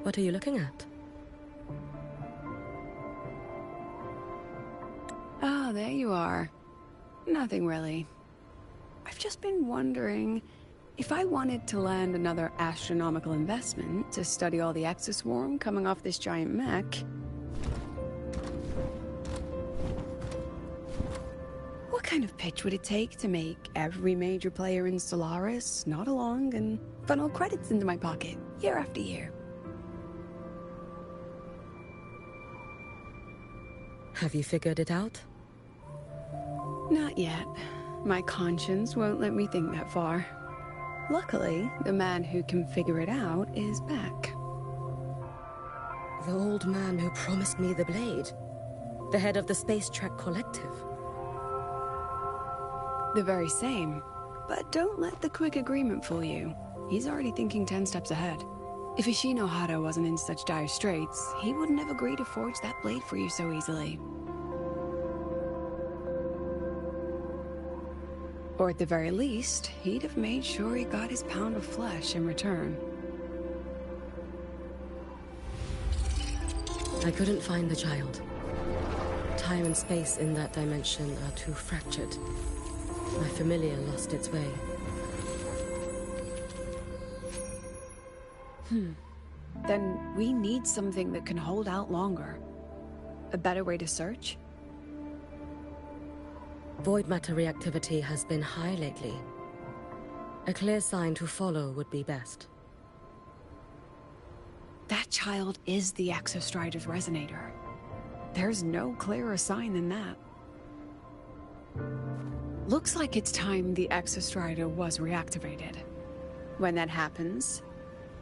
What are you looking at? Ah, there you are. Nothing really. I've just been wondering if I wanted to land another astronomical investment to study all the exoswarm coming off this giant mech. What kind of pitch would it take to make every major player in Solaris nod along and funnel credits into my pocket year after year? Have you figured it out? Not yet. My conscience won't let me think that far. Luckily, the man who can figure it out is back. The old man who promised me the blade. The head of the Space Trek Collective. The very same. But don't let the quick agreement fool you. He's already thinking 10 steps ahead. If Ishinohara wasn't in such dire straits, he wouldn't have agreed to forge that blade for you so easily. Or at the very least, he'd have made sure he got his pound of flesh in return. I couldn't find the child. Time and space in that dimension are too fractured. My familiar lost its way. Then we need something that can hold out longer. A better way to search? Void matter reactivity has been high lately. A clear sign to follow would be best. That child is the Exostrider's resonator. There's no clearer sign than that. Looks like it's time the Exostrider was reactivated. When that happens,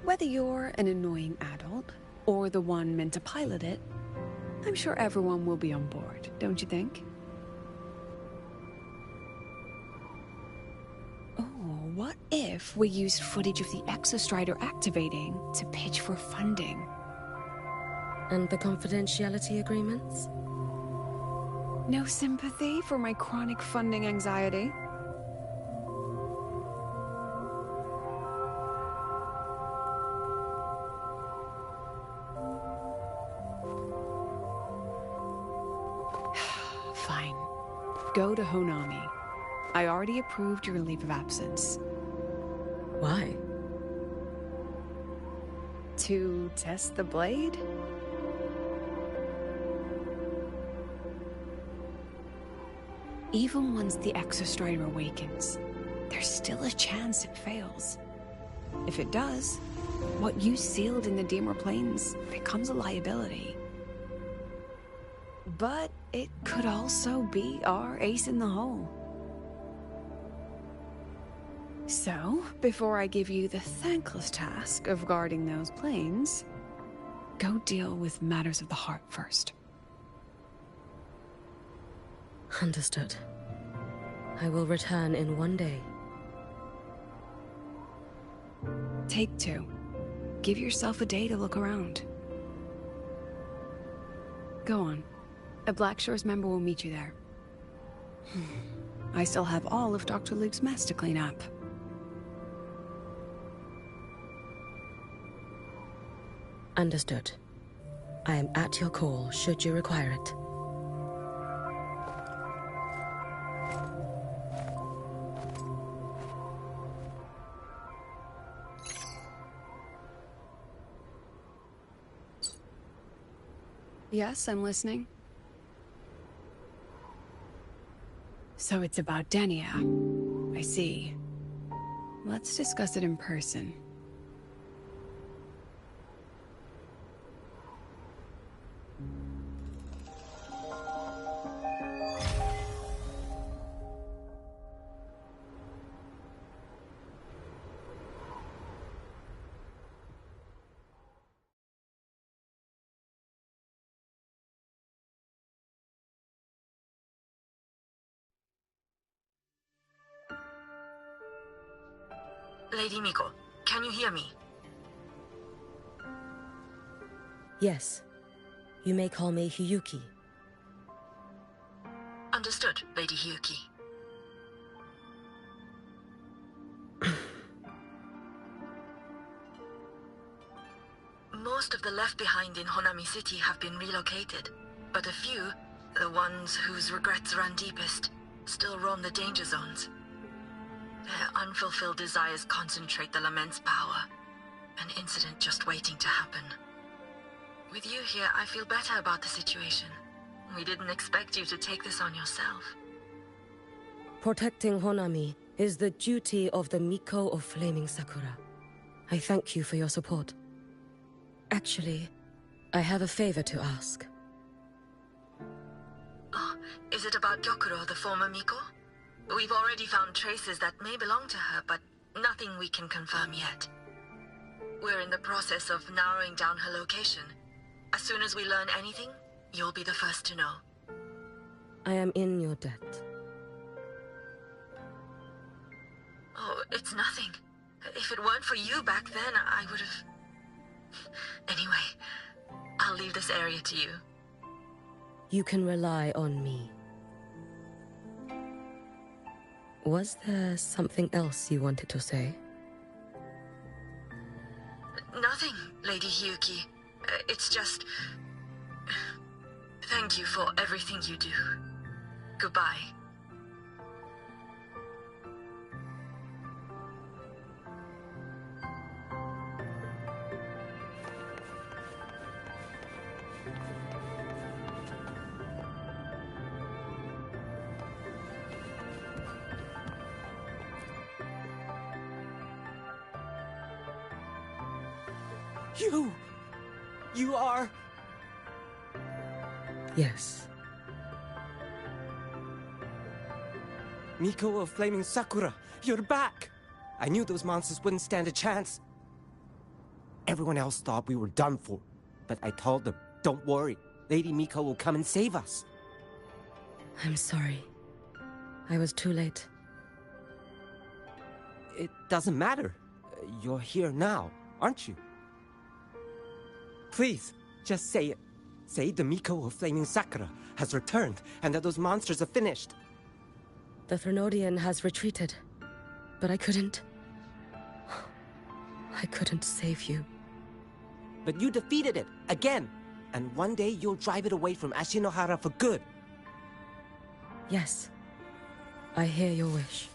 whether you're an annoying adult or the one meant to pilot it, I'm sure everyone will be on board, don't you think? What if we used footage of the Exostrider activating to pitch for funding? And the confidentiality agreements? No sympathy for my chronic funding anxiety? Fine. Go to Honami. I already approved your leave of absence. Why? To test the blade? Even once the Exostrider awakens, there's still a chance it fails. If it does, what you sealed in the Dimmer Plains becomes a liability. But it could also be our ace in the hole. So, before I give you the thankless task of guarding those planes, go deal with matters of the heart first. Understood. I will return in one day. Take 2. Give yourself a day to look around. Go on. A Black Shores member will meet you there. I still have all of Dr. Luke's mess to clean up. Understood. I am at your call should you require it. Yes, I'm listening. So it's about Denia. I see. Let's discuss it in person. Lady Miko, can you hear me? Yes. You may call me Hiyuki. Understood, Lady Hiyuki. Most of the left behind in Honami City have been relocated, but a few, the ones whose regrets run deepest, still roam the danger zones. Their unfulfilled desires concentrate the Lament's power, an incident just waiting to happen. With you here, I feel better about the situation. We didn't expect you to take this on yourself. Protecting Honami is the duty of the Miko of Flaming Sakura. I thank you for your support. Actually, I have a favor to ask. Oh, is it about Gyokuro, the former Miko? We've already found traces that may belong to her, but nothing we can confirm yet. We're in the process of narrowing down her location. As soon as we learn anything, you'll be the first to know. I am in your debt. Oh, it's nothing. If it weren't for you back then, I would have... Anyway, I'll leave this area to you. You can rely on me. Was there something else you wanted to say? Nothing, Lady Hiyuki. It's just... Thank you for everything you do. Goodbye. You are... Yes. Miko of Flaming Sakura, you're back! I knew those monsters wouldn't stand a chance. Everyone else thought we were done for, but I told them, don't worry, Lady Miko will come and save us. I'm sorry. I was too late. It doesn't matter. You're here now, aren't you? Please, just say it. Say the Miko of Flaming Sakura has returned and that those monsters are finished. The Threnodian has retreated, but I couldn't... I couldn't save you. But you defeated it, again! And one day you'll drive it away from Ashinohara for good. Yes. I hear your wish.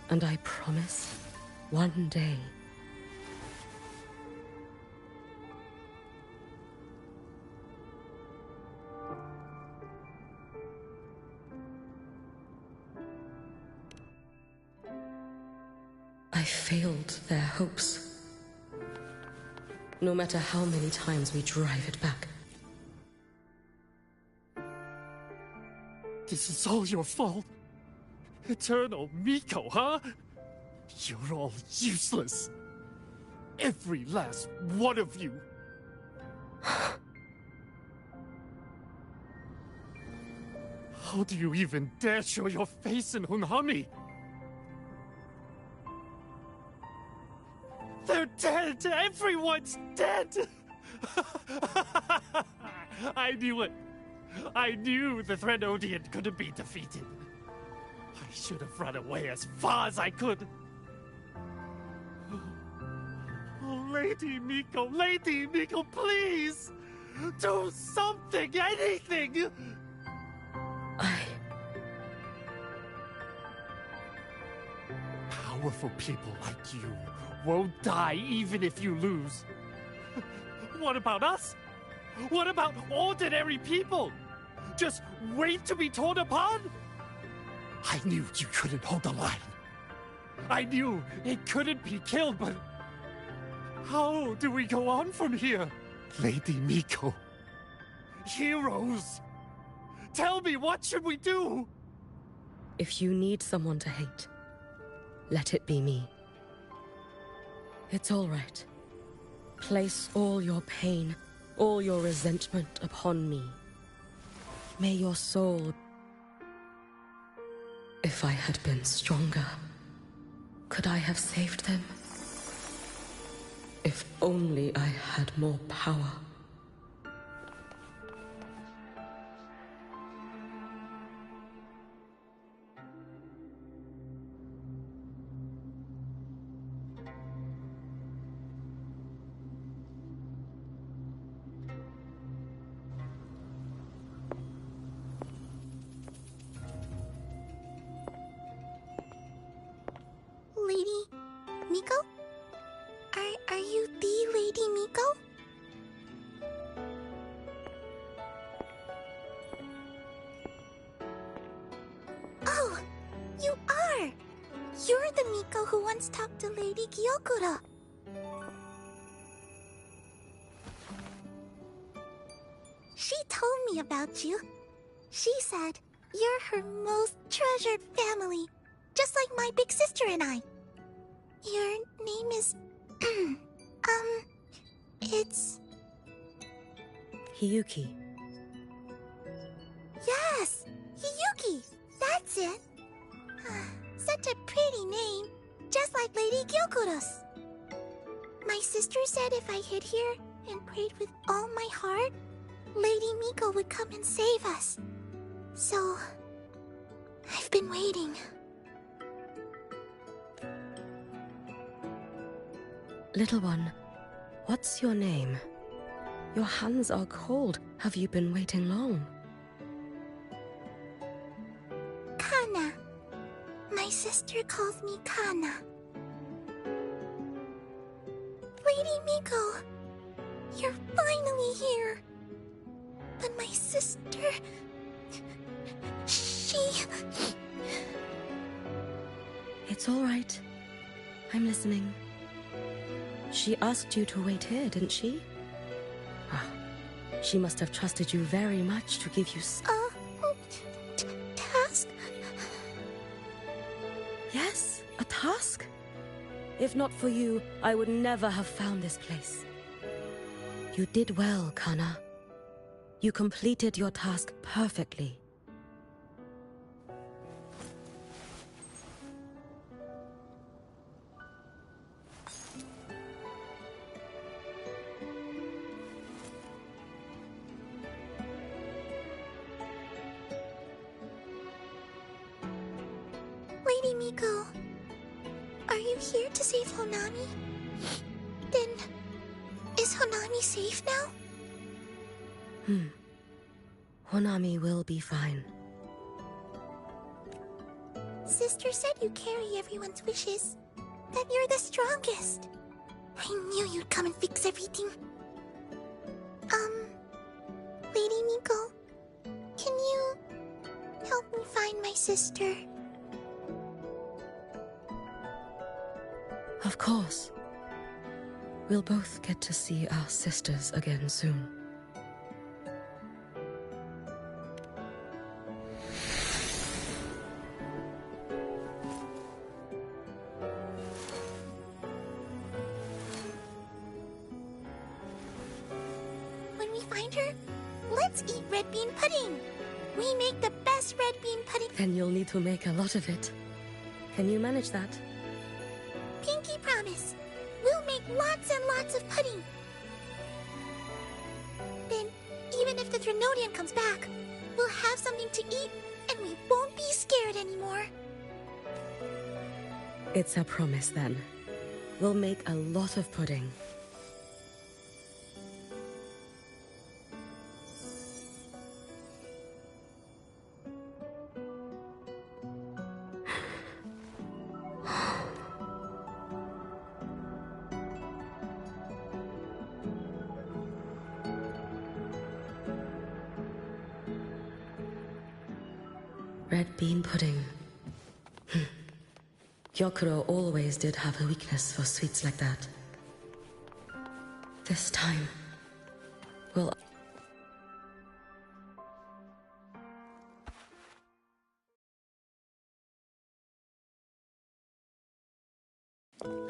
And I promise, one day... I failed their hopes. No matter how many times we drive it back. This is all your fault. Eternal Miko, huh? You're all useless. Every last one of you. How do you even dare show your face in Hunhami? They're dead! Everyone's dead! I knew it! I knew the Threnodian couldn't be defeated. I should have run away as far as I could. Oh, Lady Miko, please! Do something, anything! Powerful people like you won't die even if you lose. What about us? What about ordinary people? Just wait to be torn apart? I knew you couldn't hold the line. I knew it couldn't be killed, but... how do we go on from here? Lady Miko. Heroes. Tell me, what should we do? If you need someone to hate, let it be me. It's all right. Place all your pain, all your resentment upon me. May your soul... If I had been stronger, could I have saved them? If only I had more power. You are! You're the Miko who once talked to Lady Gyokura. She told me about you. She said you're her most treasured family, just like my big sister and I. Your name is... it's... Hiyuki. Yes! Hiyuki! That's it! Such a pretty name, just like Lady Gyokura's. My sister said if I hid here and prayed with all my heart, Lady Miko would come and save us. So, I've been waiting. Little one, what's your name? Your hands are cold. Have you been waiting long? Kana. My sister calls me Kana. Lady Miko, you're finally here. But my sister... she... It's all right. I'm listening. She asked you to wait here, didn't she? Ah, she must have trusted you very much to give you... task? Yes, a task. If not for you, I would never have found this place. You did well, Kana. You completed your task perfectly. Lady Miko, are you here to save Honami? Then, is Honami safe now? Honami will be fine. Sister said you carry everyone's wishes. That you're the strongest. I knew you'd come and fix everything. Lady Miko, can you help me find my sister? Of course. We'll both get to see our sisters again soon. When we find her, let's eat red bean pudding. We make the best red bean pudding. Then you'll need to make a lot of it. Can you manage that? Pinky promise. We'll make lots and lots of pudding. Then, even if the Drenodian comes back, we'll have something to eat and we won't be scared anymore. It's a promise then. We'll make a lot of pudding. Red bean pudding. Gyokuro always did have a weakness for sweets like that. This time, well...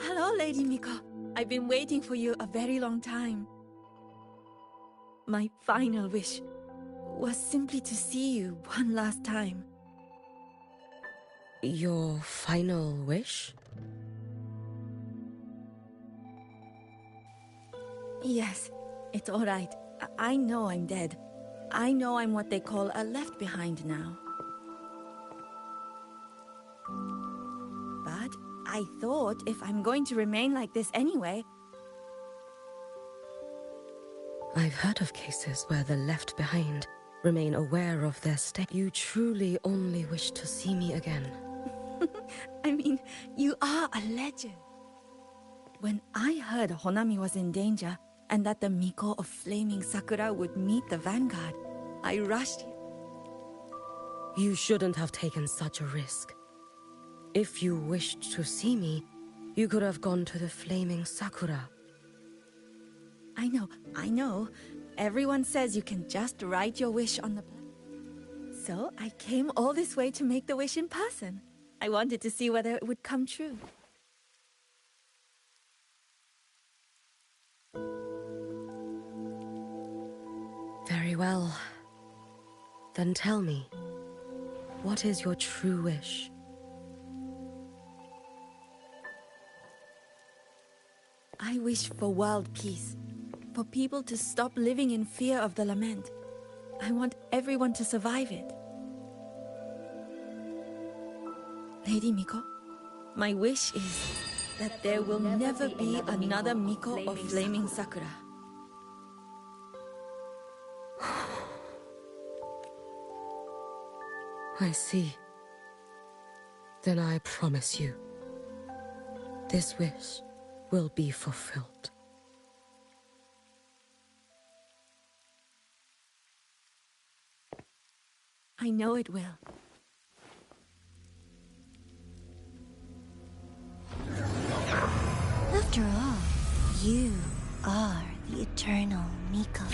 Hello, Lady Miko. I've been waiting for you a very long time. My final wish was simply to see you one last time. Your final wish? Yes, it's all right. I know I'm dead. I know I'm what they call a left behind now. But I thought if I'm going to remain like this anyway... I've heard of cases where the left behind remain aware of their state. You truly only wish to see me again. I mean, you are a legend. When I heard Honami was in danger and that the Miko of Flaming Sakura would meet the vanguard, I rushed here. You shouldn't have taken such a risk. If you wished to see me, you could have gone to the Flaming Sakura. I know. Everyone says you can just write your wish on the plaque. So I came all this way to make the wish in person. I wanted to see whether it would come true. Very well. Then tell me, what is your true wish? I wish for world peace, for people to stop living in fear of the lament. I want everyone to survive it. Lady Miko, my wish is that there will never be another Miko of Flaming Sakura. I see. Then I promise you, this wish will be fulfilled. I know it will. After all, you are the eternal Miko.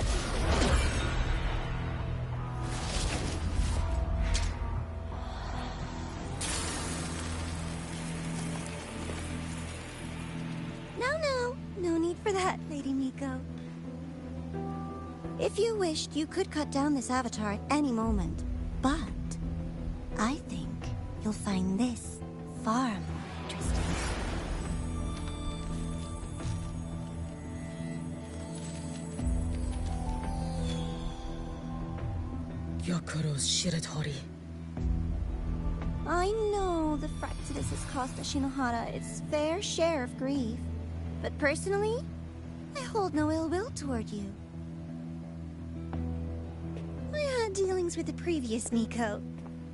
No need for that, Lady Miko. If you wished, you could cut down this avatar at any moment. But I think you'll find this far more interesting. Gyokuro's Shiratori. I know the Fractidus has cost Ashinohara its fair share of grief. But personally, I hold no ill will toward you. I had dealings with the previous Miko.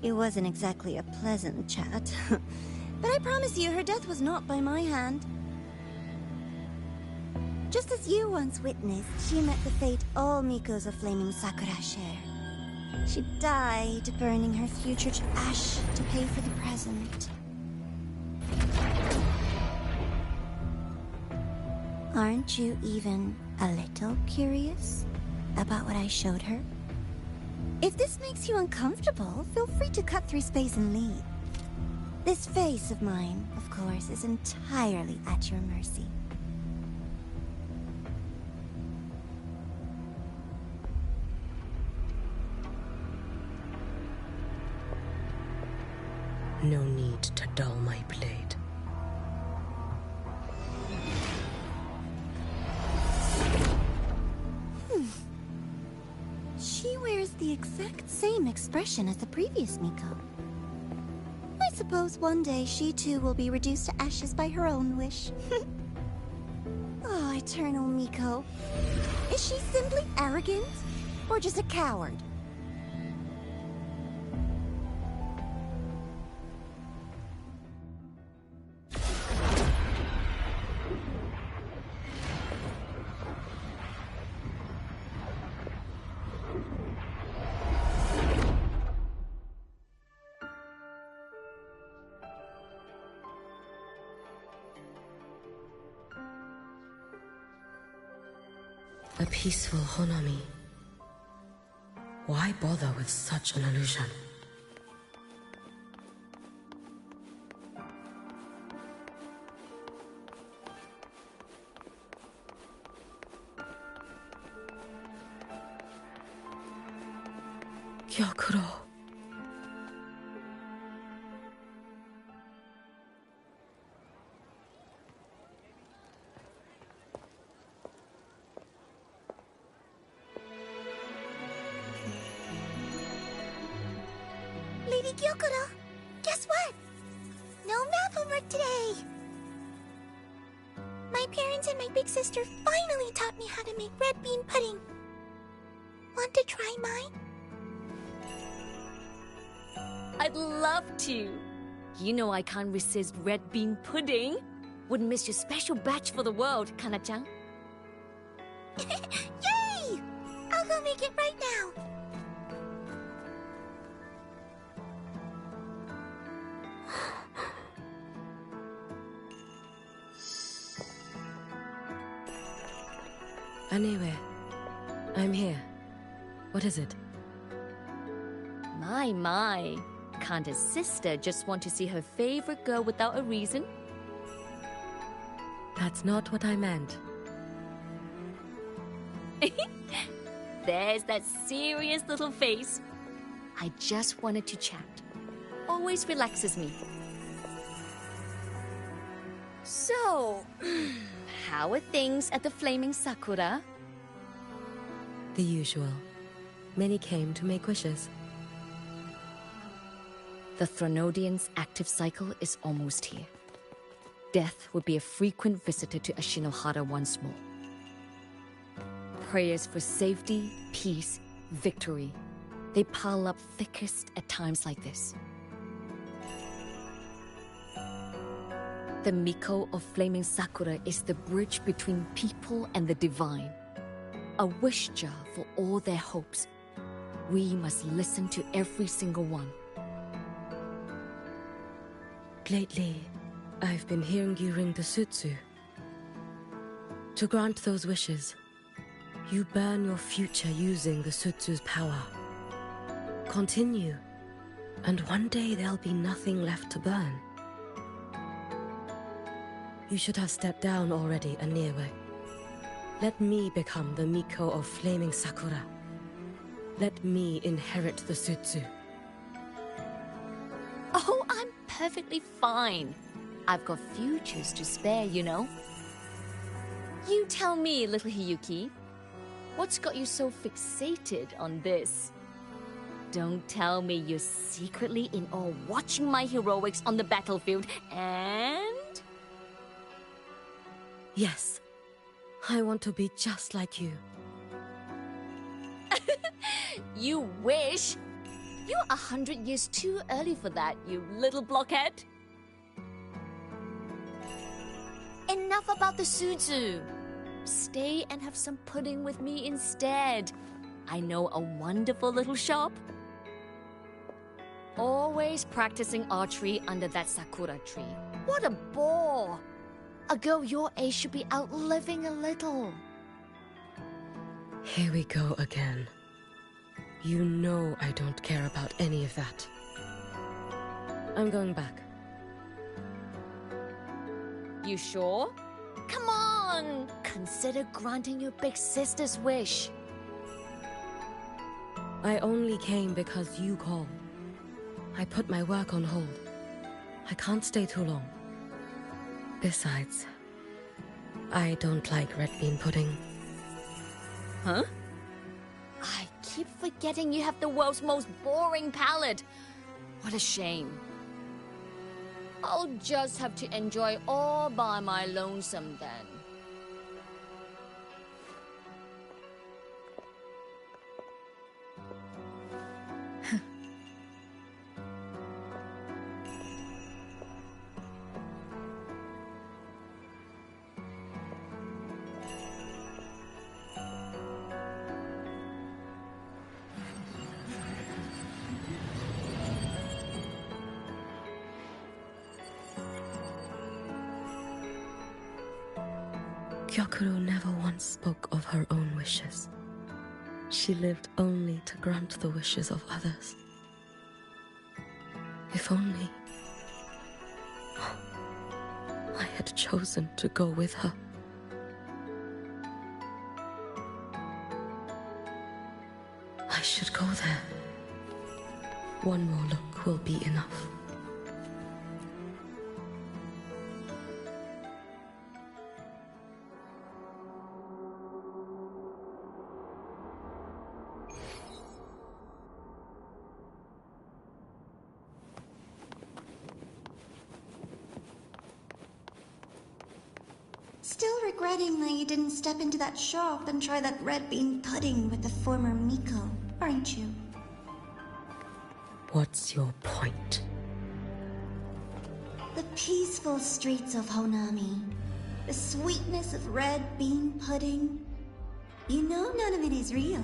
It wasn't exactly a pleasant chat. But I promise you, her death was not by my hand. Just as you once witnessed, she met the fate all Mikos of Flaming Sakura share. She died, burning her future to ash to pay for the present. Aren't you even a little curious about what I showed her? If this makes you uncomfortable, feel free to cut through space and leave. This face of mine, of course, is entirely at your mercy. No need to dull my blade. She wears the exact same expression as the previous Miko. I suppose one day she too will be reduced to ashes by her own wish. Oh, eternal Miko. Is she simply arrogant? Or just a coward? A peaceful Honami. Why bother with such an illusion? Gyokuro. Lady Gyokuro, guess what? No math homework today! My parents and my big sister finally taught me how to make red bean pudding. Want to try mine? I'd love to. You know I can't resist red bean pudding. Wouldn't miss your special batch for the world, Kana-chan. Yay! I'll go make it right now. Anyway, I'm here. What is it? My. Can't a sister just want to see her favorite girl without a reason? That's not what I meant. There's that serious little face. I just wanted to chat. Always relaxes me. So, how are things at the Flaming Sakura? The usual. Many came to make wishes. The Thronodian's active cycle is almost here. Death would be a frequent visitor to Ashinohara once more. Prayers for safety, peace, victory. They pile up thickest at times like this. The Miko of Flaming Sakura is the bridge between people and the divine. A wish jar for all their hopes. We must listen to every single one. Lately, I've been hearing you ring the sutsu. To grant those wishes, you burn your future using the sutsu's power. Continue, and one day there'll be nothing left to burn. You should have stepped down already, Aniewe. Let me become the Miko of Flaming Sakura. Let me inherit the sutsu. Oh, I'm perfectly fine. I've got futures to spare, you know. You tell me, little Hiyuki, what's got you so fixated on this? Don't tell me you're secretly in awe watching my heroics on the battlefield and... Yes, I want to be just like you. You wish? You're 100 years too early for that, you little blockhead. Enough about the sutsu. Stay and have some pudding with me instead. I know a wonderful little shop. Always practicing archery under that sakura tree. What a bore! A girl your age should be out living a little. Here we go again. You know I don't care about any of that. I'm going back. You sure? Come on! Consider granting your big sister's wish. I only came because you called. I put my work on hold. I can't stay too long. Besides, I don't like red bean pudding. Huh? I keep forgetting you have the world's most boring palate. What a shame. I'll just have to enjoy all by my lonesome then. Gyokuro never once spoke of her own wishes. She lived only to grant the wishes of others. If only I had chosen to go with her. I should go there. One more look will be enough. Still regretting that you didn't step into that shop and try that red bean pudding with the former Miko, aren't you? What's your point? The peaceful streets of Honami, the sweetness of red bean pudding. You know none of it is real.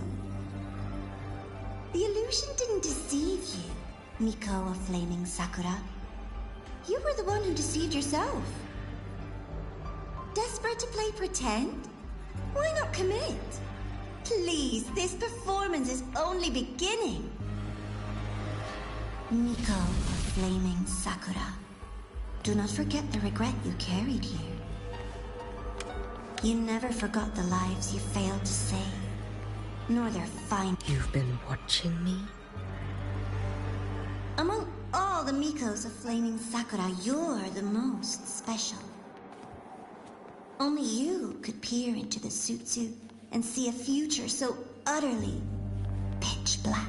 The illusion didn't deceive you, Miko of Flaming Sakura. You were the one who deceived yourself. Desperate to play pretend? Why not commit? Please, this performance is only beginning. Miko of Flaming Sakura, do not forget the regret you carried here. You never forgot the lives you failed to save, nor their fine... You've been watching me? Among all the Mikos of Flaming Sakura, you're the most special. Only you could peer into the Sutsu and see a future so utterly pitch black.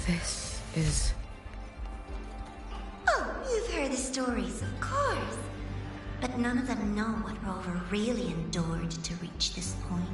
This is... Oh, you've heard the stories, of course. But none of them know what Rover really endured to reach this point.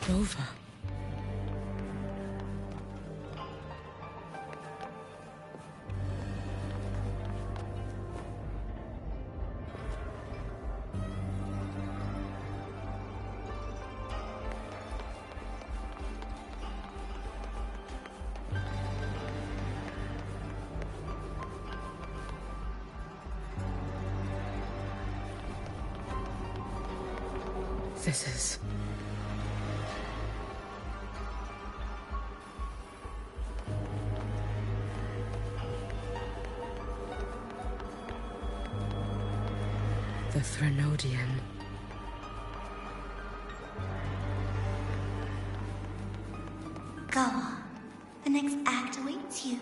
Rover. This is... the Threnodian. Go on. The next act awaits you.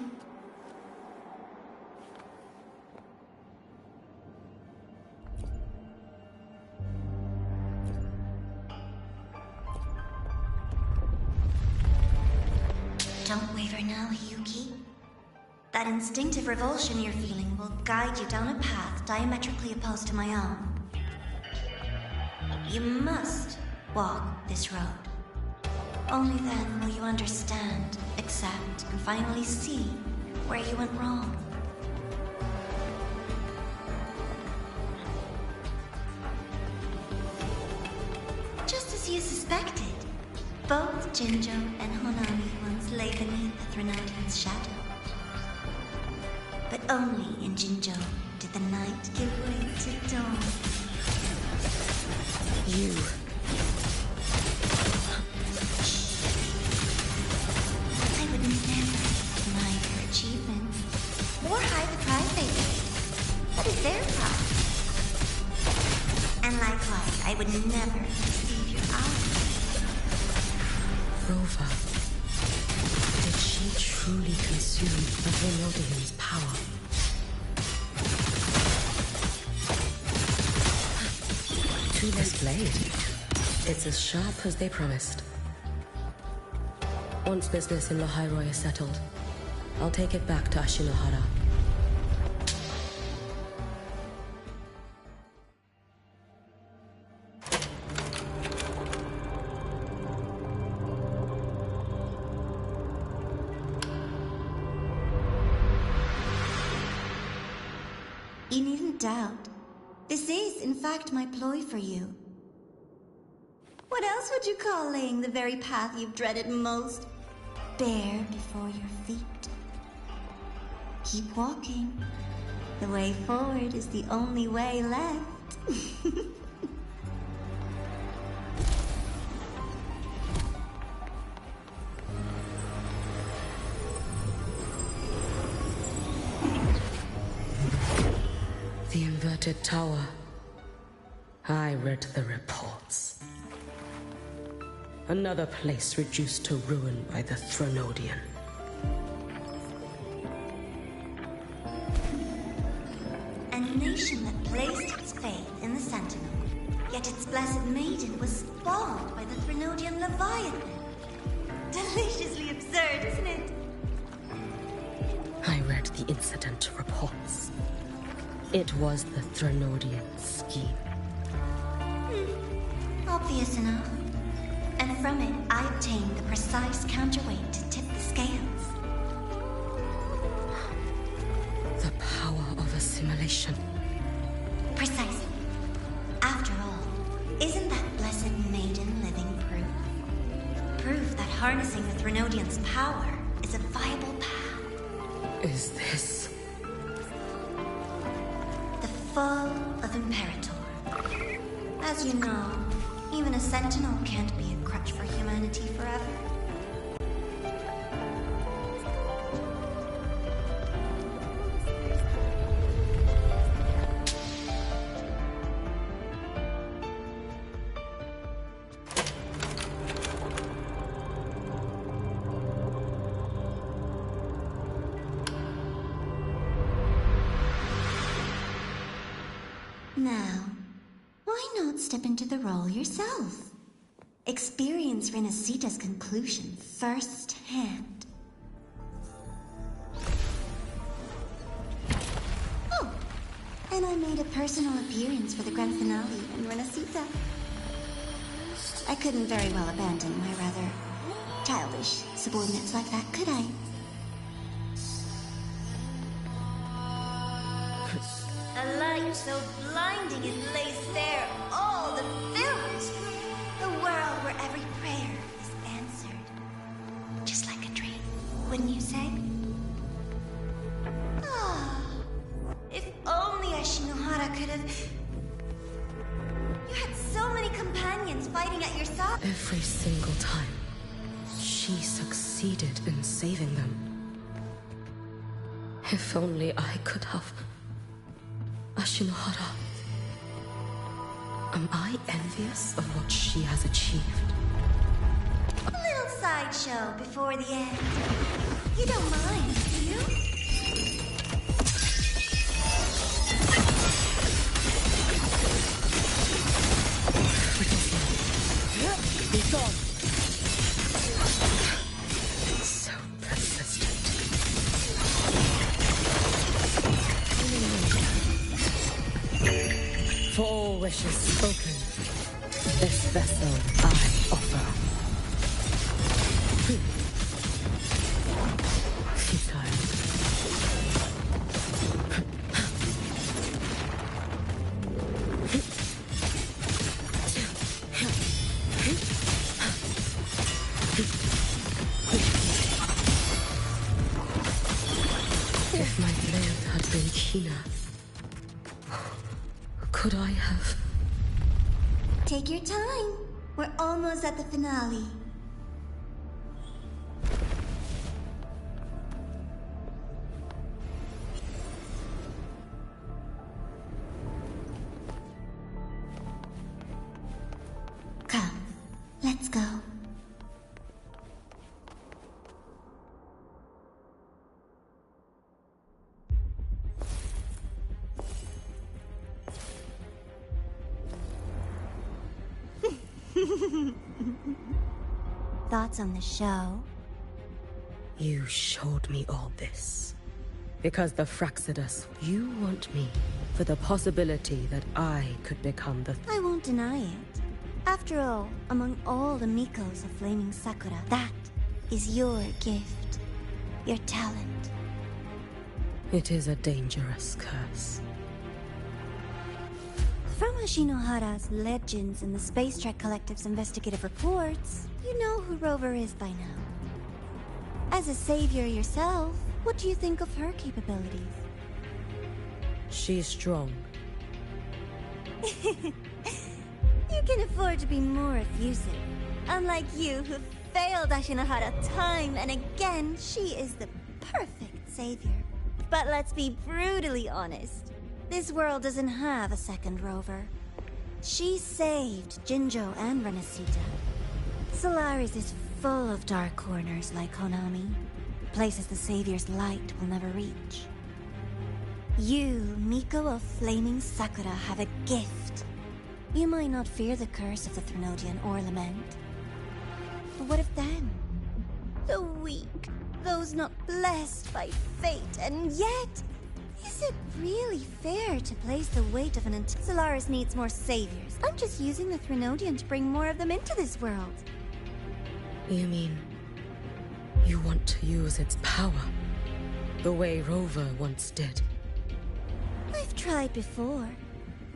Don't waver now, Hiyuki. That instinctive revulsion you're feeling will guide you down a path diametrically opposed to my own. You must walk this road. Only then will you understand, accept, and finally see where you went wrong. Just as you suspected, both Jinjo and Honami once lay beneath the Threnodian's shadow. But only in Jinjo did the night give way to dawn. You... I would never deny their achievements, or hide the pride they take. That is their pride. And likewise, I would never deceive your eyes. Rover. Did she truly consume the Threnodian's power? Tooth's blade. It's as sharp as they promised. Once business in Lahairoi is settled, I'll take it back to Ashinohara. You needn't doubt. This is, in fact, my ploy for you. What else would you call laying the very path you've dreaded most bare before your feet? Keep walking. The way forward is the only way left. The inverted tower. I read the reports. Another place reduced to ruin by the Threnodian. nation that placed its faith in the Sentinel, yet its blessed maiden was spawned by the Threnodian Leviathan. Deliciously absurd, isn't it? I read the incident reports. It was the Threnodian scheme. Obvious enough. And from it, I obtained the precise counterweight to tip the scales. The power of assimilation. Precisely. After all, isn't that blessed maiden living proof? Proof that harnessing the Threnodian's power is a viable path. Is this... The fall of Imperator. As you know, even a Sentinel can't be a crutch for humanity forever. Now, why not step into the role yourself? Experience Renacita's conclusion firsthand. Oh, and I made a personal appearance for the grand finale in Renacita. I couldn't very well abandon my rather childish subordinates like that, could I? A light so blinding it lays bare all the films. The world where every prayer is answered. Just like a dream, wouldn't you say? Ah, if only Ashinohara could have... You had so many companions fighting at your side. Every single time, she succeeded in saving them. If only I could have... Ashinohara. Am I envious of what she has achieved? A little sideshow before the end. You don't mind, do you? Be gone. So persistent. For all wishes spoken, this vessel I offer. Futile. If my blade had been keener, could I have... Take your time. We're almost at the finale. Come, let's go. Thoughts on the show? You showed me all this. Because the Fraxidus, you want me for the possibility that I could become the... I won't deny it. After all, among all the Mikos of Flaming Sakura, that is your gift. Your talent. It is a dangerous curse. From Ashinohara's legends and the Space Trek Collective's investigative reports, you know who Rover is by now. As a savior yourself, what do you think of her capabilities? She's strong. You can afford to be more effusive. Unlike you, who failed Ashinohara time and again, she is the perfect savior. But let's be brutally honest. This world doesn't have a second Rover. She saved Jinjo and Renacita. Solaris is full of dark corners like Konami. Places the Savior's light will never reach. You, Miko of Flaming Sakura, have a gift. You might not fear the curse of the Threnodian or lament. But what of them? The weak, those not blessed by fate, and yet... Is it really fair to place the weight of an Solaris needs more saviors. I'm just using the Threnodian to bring more of them into this world. You mean... you want to use its power? The way Rover once did? I've tried before,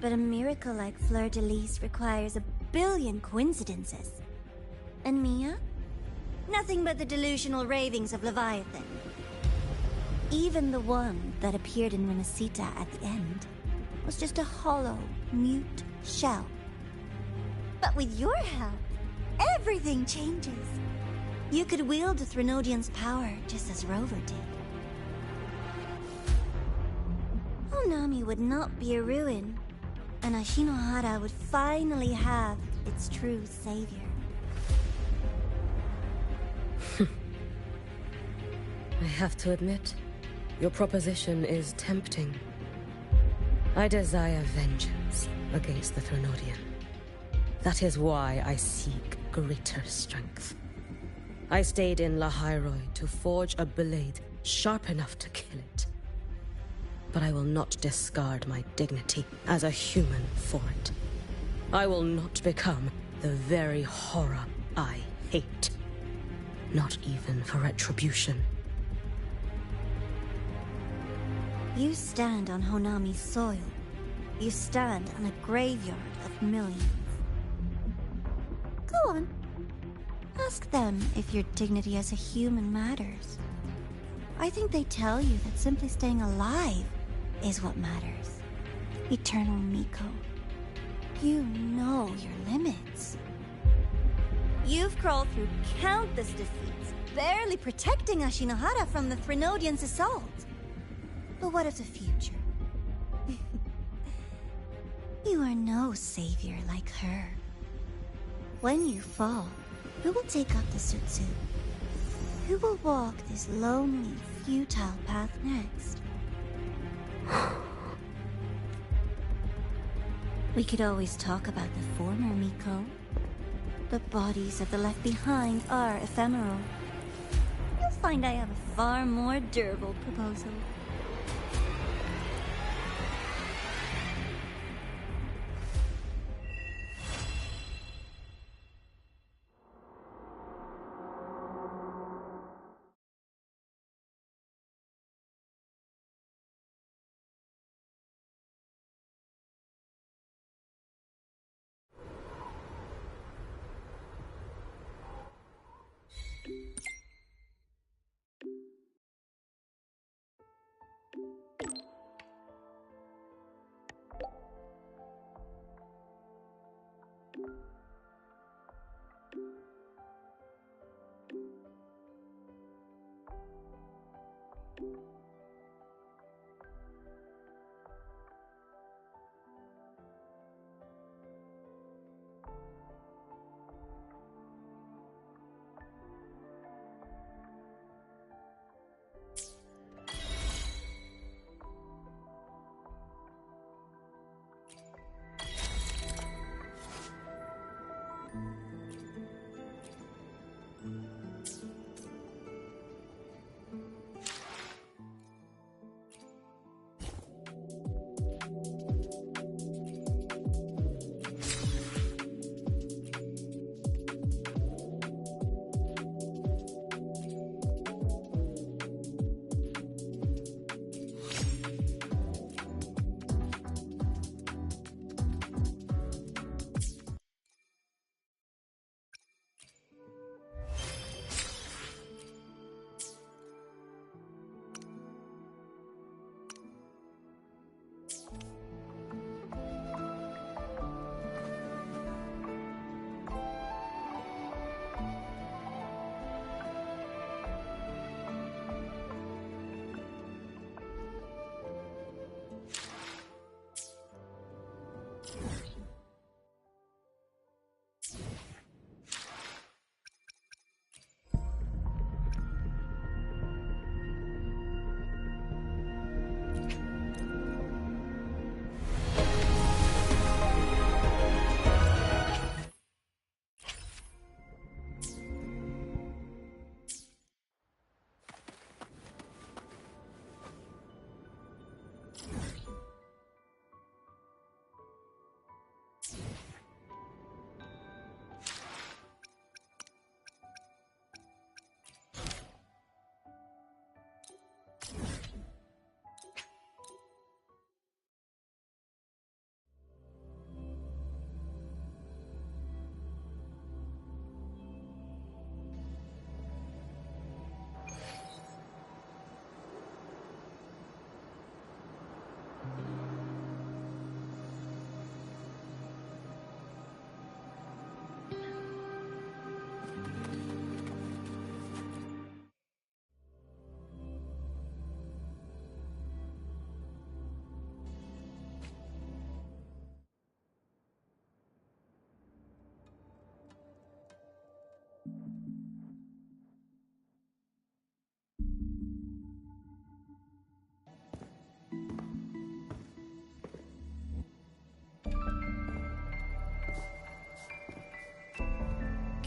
but a miracle like Fleur-de-Lis requires a billion coincidences. And Mia? Nothing but the delusional ravings of Leviathan. Even the one that appeared in Rimacita at the end was just a hollow, mute shell. But with your help, everything changes. You could wield the Threnodian's power just as Rover did. Honami would not be a ruin, and Ashinohara would finally have its true savior. I have to admit, your proposition is tempting. I desire vengeance against the Threnodian. That is why I seek greater strength. I stayed in Lahairoi to forge a blade sharp enough to kill it. But I will not discard my dignity as a human for it. I will not become the very horror I hate. Not even for retribution. You stand on Honami's soil. You stand on a graveyard of millions. Go on. Ask them if your dignity as a human matters. I think they tell you that simply staying alive is what matters. Eternal Miko. You know your limits. You've crawled through countless defeats, barely protecting Ashinohara from the Threnodian's assault. But what of the future? You are no savior like her. When you fall, who will take up the Sutsu? Who will walk this lonely, futile path next? We could always talk about the former Miko. The bodies of the left behind are ephemeral. You'll find I have a far more durable proposal.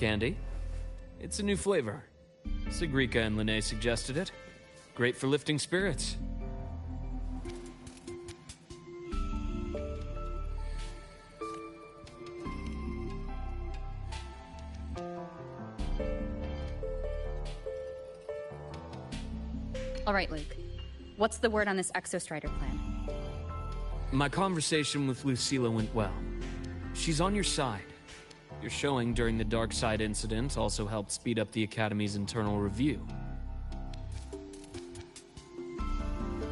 candy. It's a new flavor. Sigrika and Lene suggested it. Great for lifting spirits. All right, Luke. What's the word on this Exostrider plan? My conversation with Lucilla went well. She's on your side. Your showing during the Dark Side incident also helped speed up the Academy's internal review.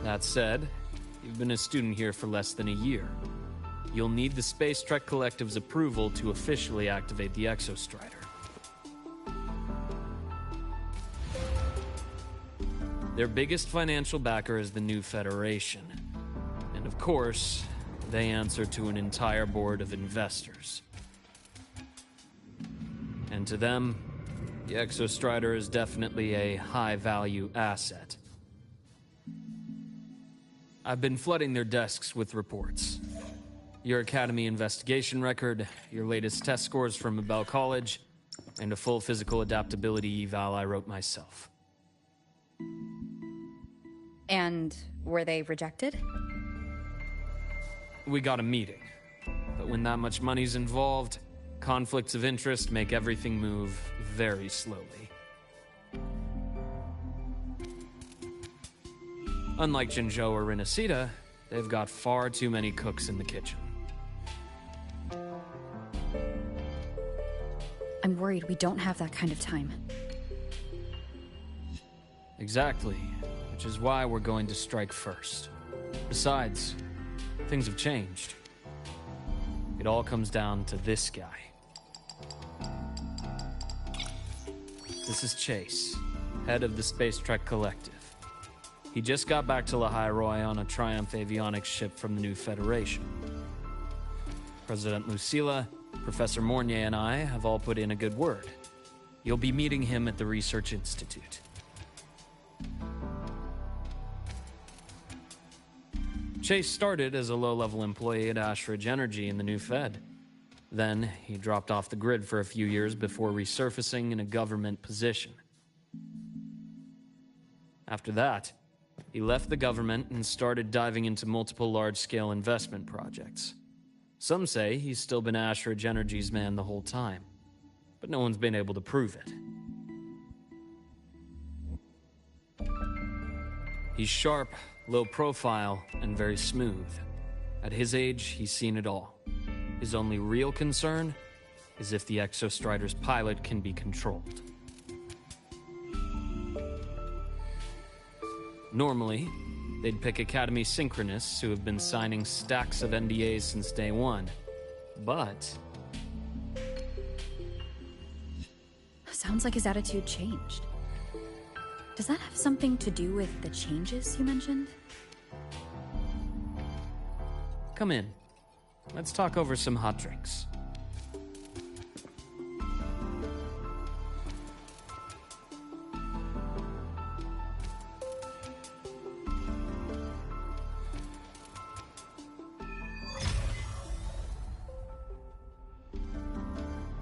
That said, you've been a student here for less than a year. You'll need the Space Trek Collective's approval to officially activate the Exostrider. Their biggest financial backer is the New Federation. And of course, they answer to an entire board of investors. And to them, the Exostrider is definitely a high-value asset. I've been flooding their desks with reports. Your Academy investigation record, your latest test scores from Abel College, and a full physical adaptability eval I wrote myself. And were they rejected? We got a meeting. But when that much money's involved, conflicts of interest make everything move very slowly. Unlike Jinzhou or Rinasita, they've got far too many cooks in the kitchen. I'm worried we don't have that kind of time. Exactly, which is why we're going to strike first. Besides, things have changed. It all comes down to this guy. This is Chase, head of the Space Trek Collective. He just got back to Lahai on a Triumph avionics ship from the New Federation. President Lucilla, Professor Mornier, and I have all put in a good word. You'll be meeting him at the Research Institute. Chase started as a low-level employee at Ashridge Energy in the New Fed. Then, he dropped off the grid for a few years before resurfacing in a government position. After that, he left the government and started diving into multiple large-scale investment projects. Some say he's still been Ashridge Energy's man the whole time, but no one's been able to prove it. He's sharp, low profile, and very smooth. At his age, he's seen it all. His only real concern is if the Exostrider's pilot can be controlled. Normally, they'd pick Academy Synchronists who have been signing stacks of NDAs since day one. But Sounds like his attitude changed. Does that have something to do with the changes you mentioned? come in. Let's talk over some hot drinks.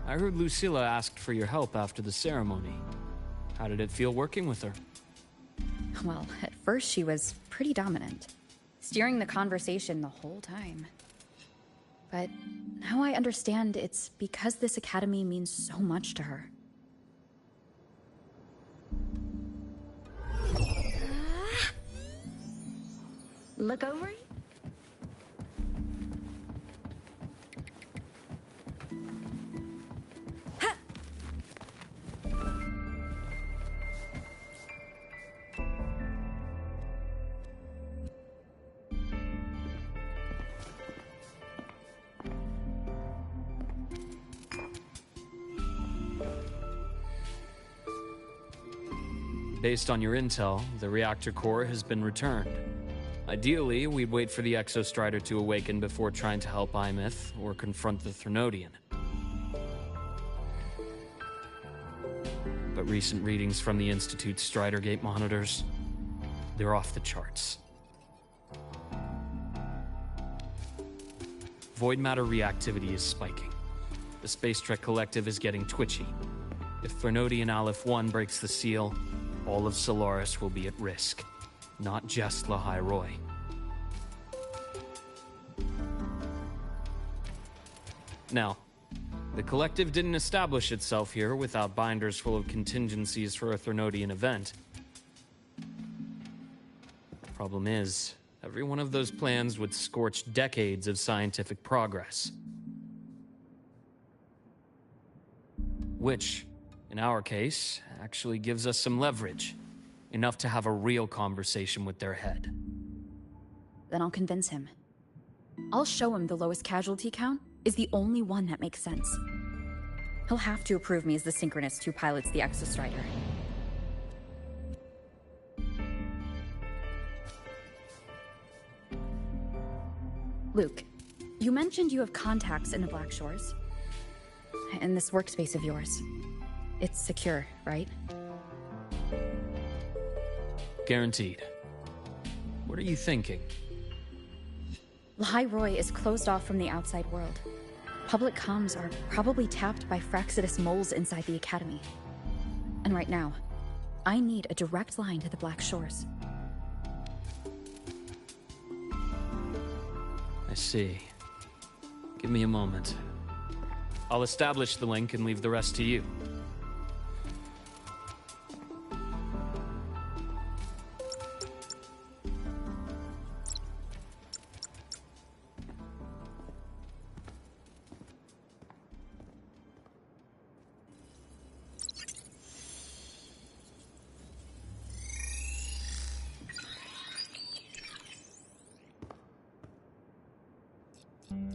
I heard Lucilla asked for your help after the ceremony. How did it feel working with her? Well, at first she was pretty dominant, steering the conversation the whole time. But now I understand it's because this academy means so much to her. Look over it. Based on your intel, the reactor core has been returned. Ideally, we'd wait for the Exostrider to awaken before trying to help Imith or confront the Thrunodian. But recent readings from the Institute's Strider Gate monitors, they're off the charts. Void matter reactivity is spiking. The Space Trek Collective is getting twitchy, If Fernodian Aleph 1 breaks the seal, all of Solaris will be at risk. Not just Lahai Roy. Now, the Collective didn't establish itself here without binders full of contingencies for a Fernodian event. Problem is, every one of those plans would scorch decades of scientific progress. Which, in our case, actually gives us some leverage. Enough to have a real conversation with their head. Then I'll convince him. I'll show him the lowest casualty count is the only one that makes sense. He'll have to approve me as the Synchronist who pilots the Exostrider. Luke, you mentioned you have contacts in the Black Shores. In this workspace of yours. It's secure, right? Guaranteed. What are you thinking? Lahai Roy is closed off from the outside world. Public comms are probably tapped by Fraxidus moles inside the Academy. And right now, I need a direct line to the Black Shores. I see. Give me a moment. I'll establish the link and leave the rest to you.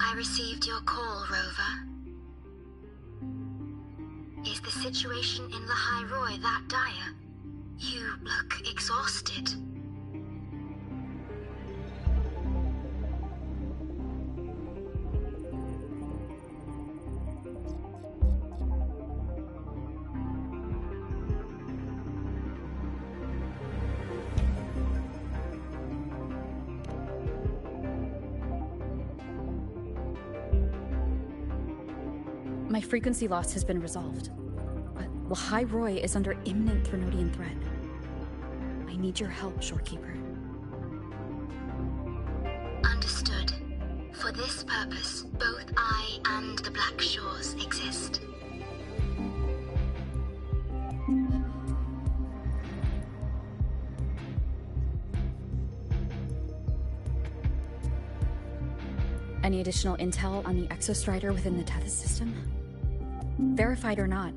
I received your call, Rover. Is the situation in Lahai Roy that dire? You look exhausted. My frequency loss has been resolved, but Lahai Roy is under imminent Thrunodian threat. I need your help, Shorekeeper. Understood. For this purpose, both I and the Black Shores exist. Any additional intel on the Exostrider within the Tethys system? Verified or not,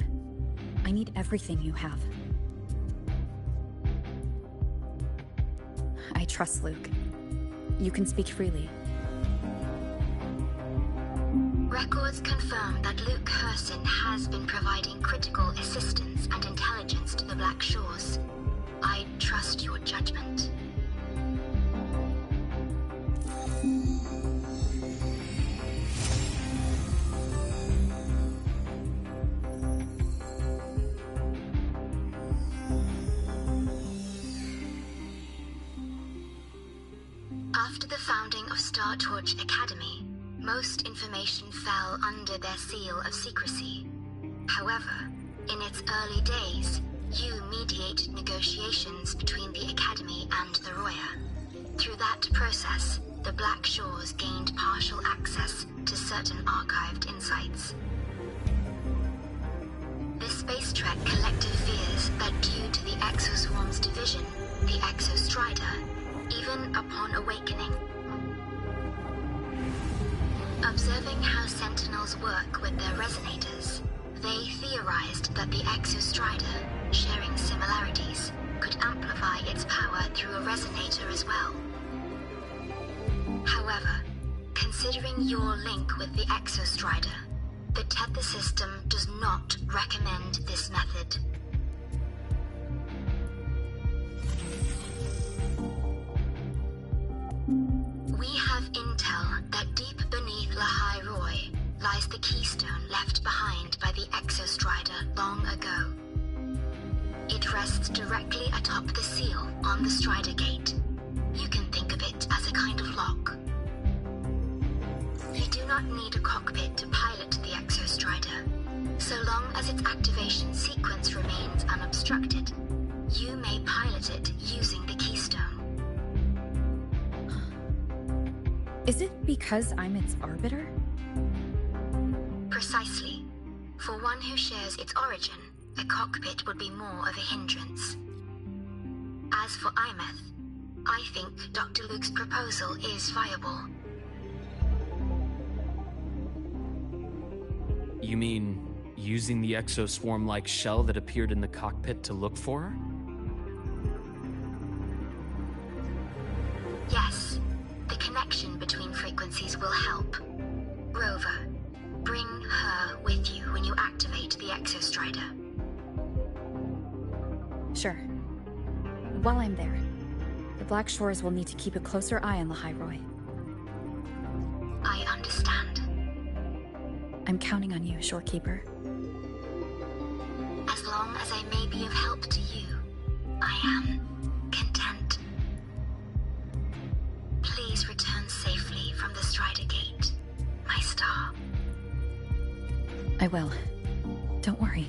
I need everything you have. I trust Luke. You can speak freely. Records confirm that Luke Herson has been providing critical assistance and intelligence to the Black Shores. I trust your judgment. After the founding of Star Torch Academy, most information fell under their seal of secrecy. However, in its early days, you mediated negotiations between the Academy and the Roya. Through that process, the Black Shores gained partial access to certain archived insights. The Space Trek Collective fears that due to the Exoswarm's division, the Exostrider, even upon awakening, observing how Sentinels work with their resonators, they theorized that the Exostrider, sharing similarities, could amplify its power through a resonator as well. However, considering your link with the Exostrider, the Tethys system does not recommend this method. We have intel that deep beneath Lahai Roy lies the keystone left behind by the Exostrider long ago. It rests directly atop the seal on the Strider Gate. You can think of it as a kind of lock. You do not need a cockpit to pilot the Exostrider. So long as its activation sequence remains unobstructed, you may pilot it using the keystone. Is it because I'm its arbiter? Precisely. For one who shares its origin, a cockpit would be more of a hindrance. As for Imeth, I think Dr. Luke's proposal is viable. You mean using the exoswarm-like shell that appeared in the cockpit to look for her? Yes. The connection between frequencies will help. Rover, bring her with you when you activate the Exostrider. Sure. While I'm there, the Black Shores will need to keep a closer eye on the Hyroi. I understand. I'm counting on you, Shorekeeper. As long as I may be of help to you, I am content. Please return safely from the Strider Gate, my star. I will. Don't worry.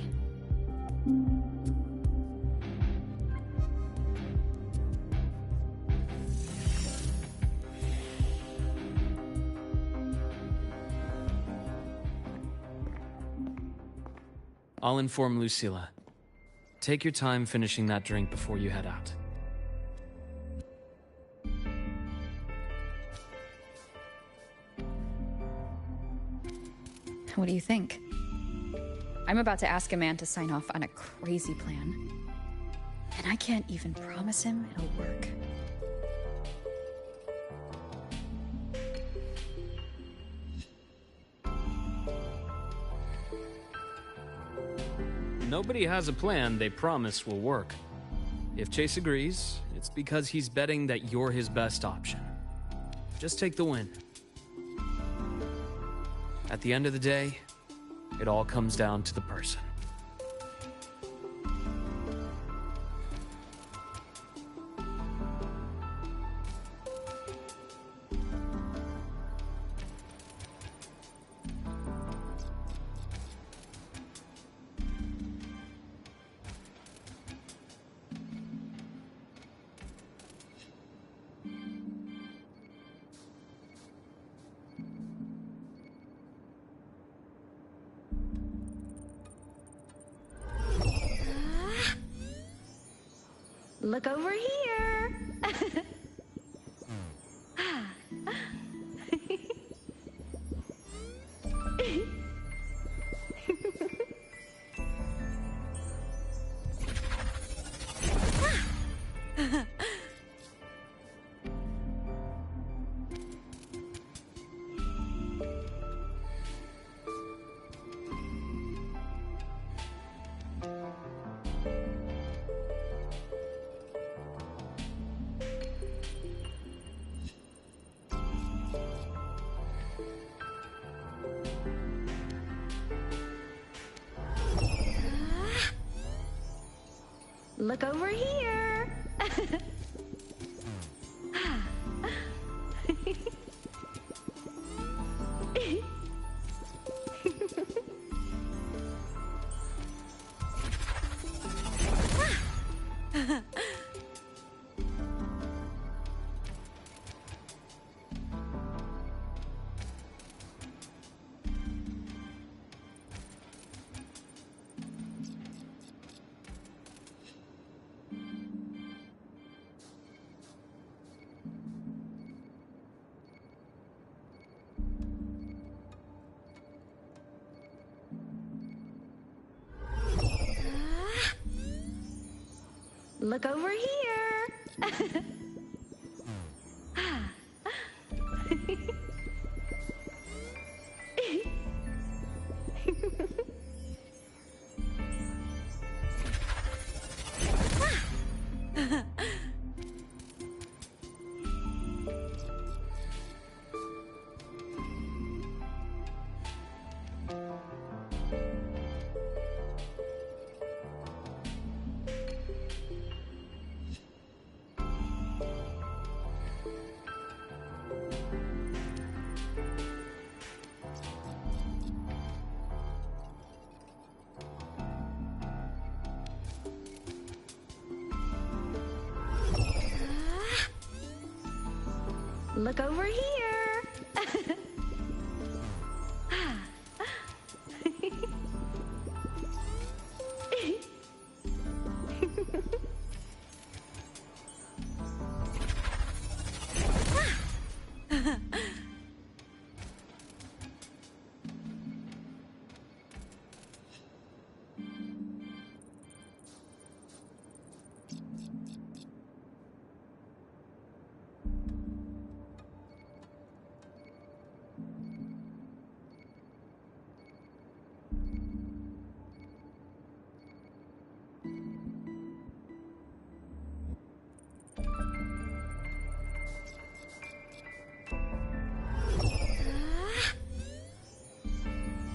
I'll inform Lucilla. Take your time finishing that drink before you head out. What do you think? I'm about to ask a man to sign off on a crazy plan, and I can't even promise him it'll work. Nobody has a plan they promise will work. If Chase agrees, it's because he's betting that you're his best option. Just take the win. At the end of the day, it all comes down to the person. Look over here. Look over here. Look over here. Look over here!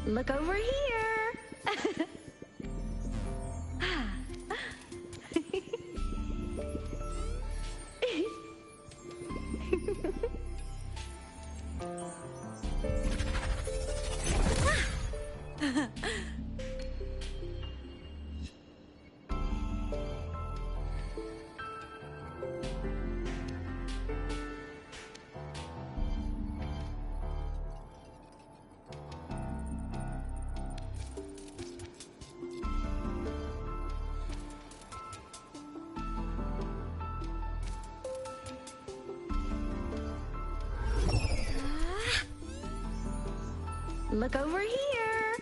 Look over here! Look over here!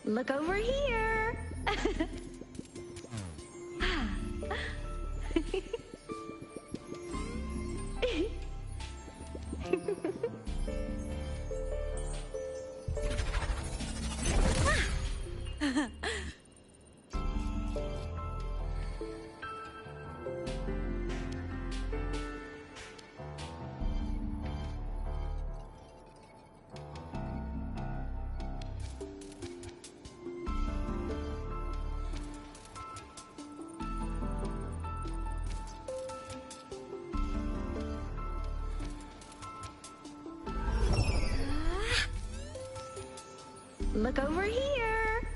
Look over here! Look over here!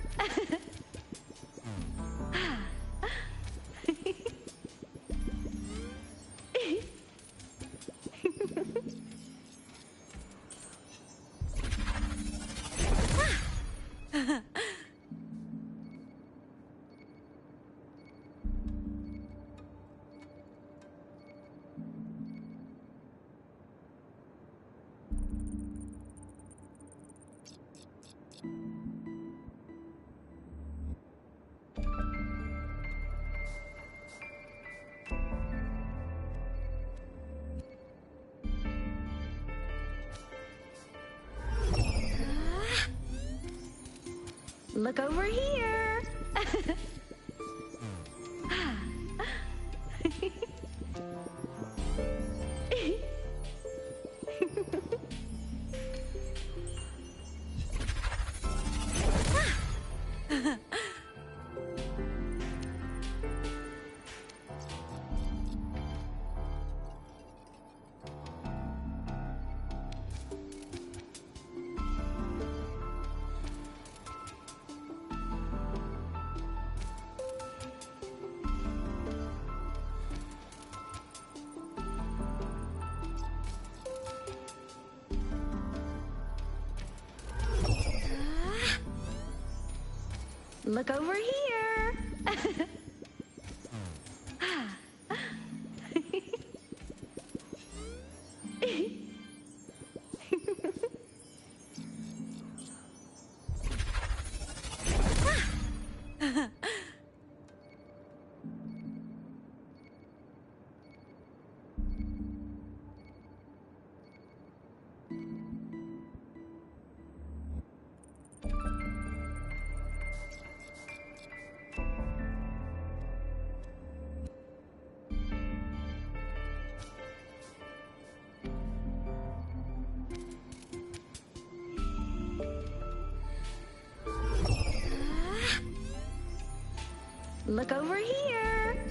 Look over here! Look over here! Look over here!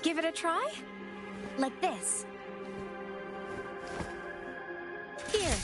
Give it a try? Like this. Here.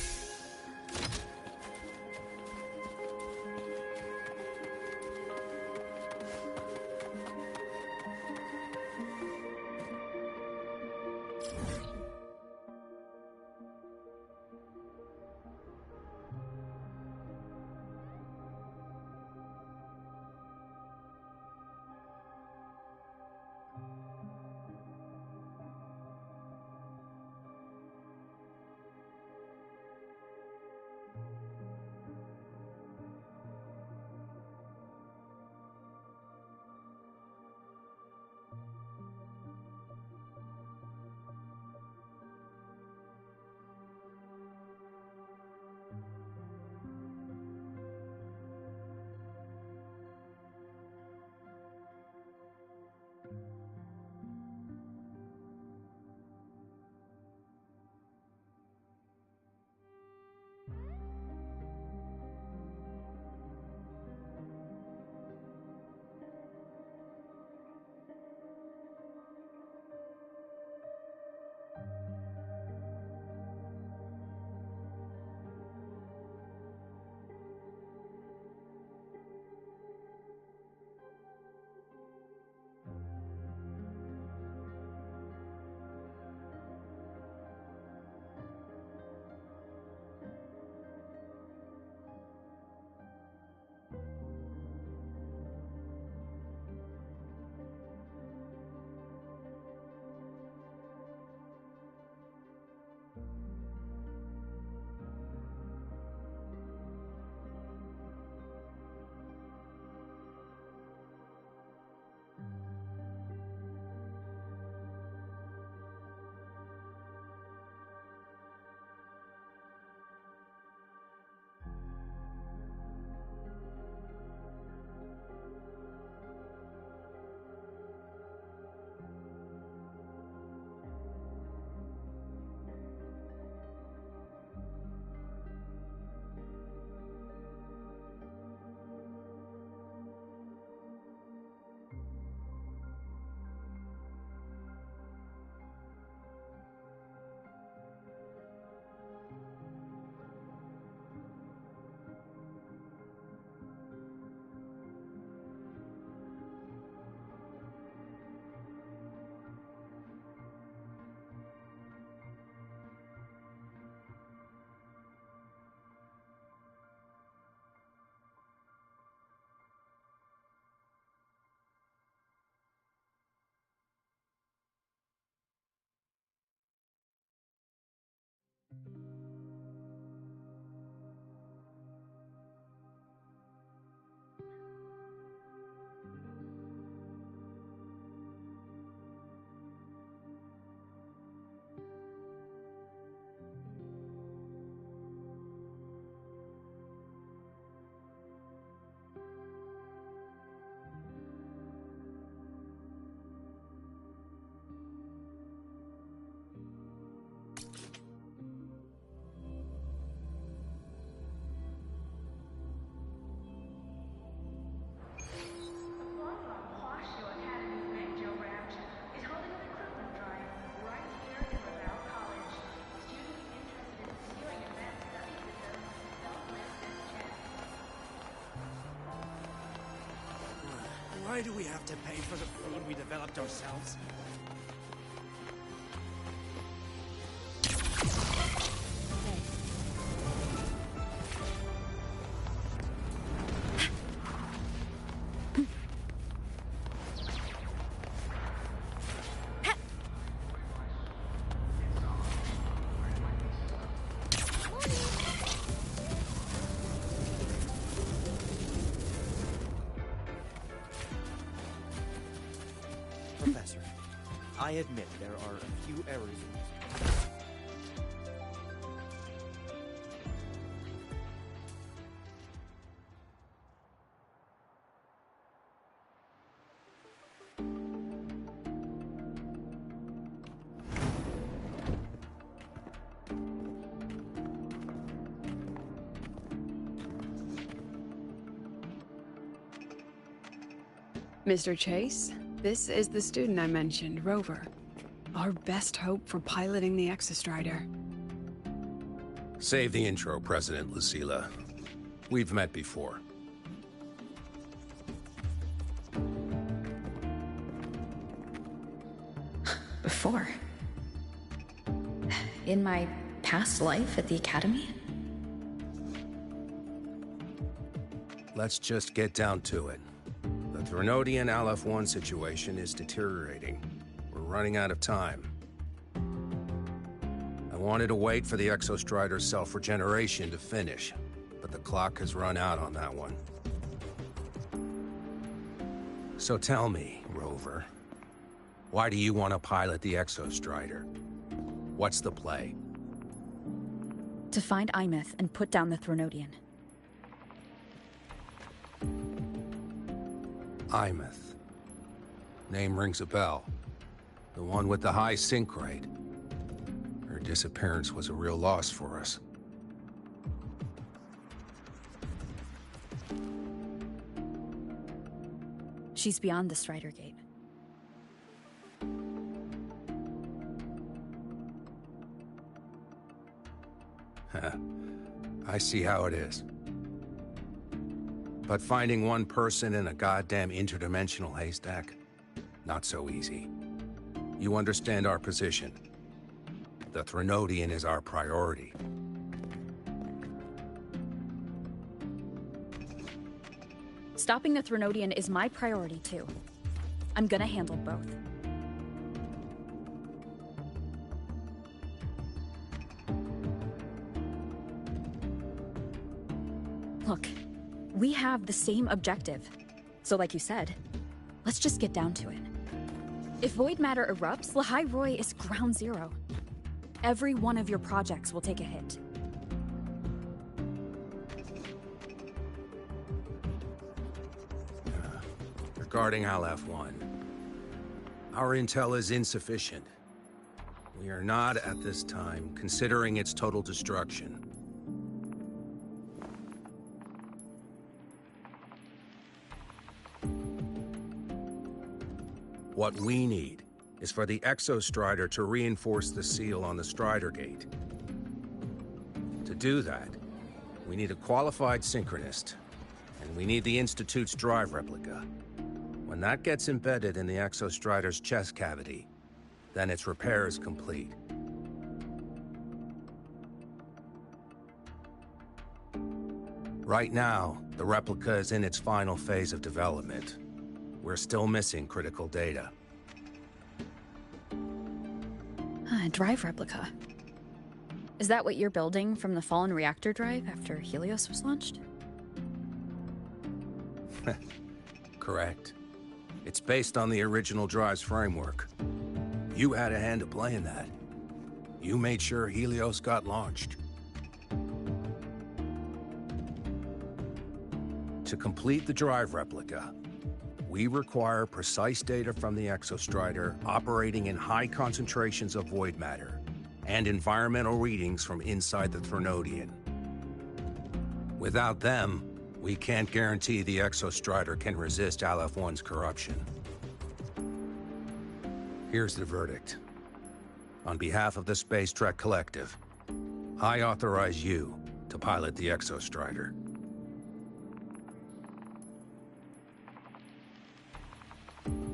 Why do we have to pay for the food we developed ourselves? Professor, I admit there are a few errors in Mr. Chase, this is the student I mentioned, Rover. Our best hope for piloting the Exostrider. Save the intro, President Lucilla. We've met before. Before? In my past life at the Academy? Let's just get down to it. The Threnodian Aleph-1 situation is deteriorating. We're running out of time. I wanted to wait for the Exostrider's self-regeneration to finish, but the clock has run out on that one. So tell me, Rover, why do you want to pilot the Exostrider? What's the play? To find Imeth and put down the Threnodian. Imeth. Name rings a bell. The one with the high sync rate. Her disappearance was a real loss for us. She's beyond the Strider Gate. I see how it is. But finding one person in a goddamn interdimensional haystack? Not so easy. You understand our position. The Threnodian is our priority. Stopping the Threnodian is my priority, too. I'm gonna handle both. Look, we have the same objective. So like you said, let's just get down to it. If void matter erupts, Lahai Roi is ground zero. Every one of your projects will take a hit. Regarding Aleph-1, our intel is insufficient. We are not, at this time, considering its total destruction. What we need is for the Exostrider to reinforce the seal on the Strider Gate. To do that, we need a qualified synchronist, and we need the Institute's drive replica. When that gets embedded in the Exostrider's chest cavity, then its repair is complete. Right now, the replica is in its final phase of development. We're still missing critical data. Drive replica. Is that what you're building from the fallen reactor drive after Helios was launched? Correct. It's based on the original drive's framework. You had a hand to play in that. You made sure Helios got launched. To complete the drive replica, we require precise data from the Exostrider operating in high concentrations of void matter, and environmental readings from inside the Threnodian. Without them, we can't guarantee the Exostrider can resist Aleph-1's corruption. Here's the verdict. On behalf of the Space Trek Collective, I authorize you to pilot the Exostrider.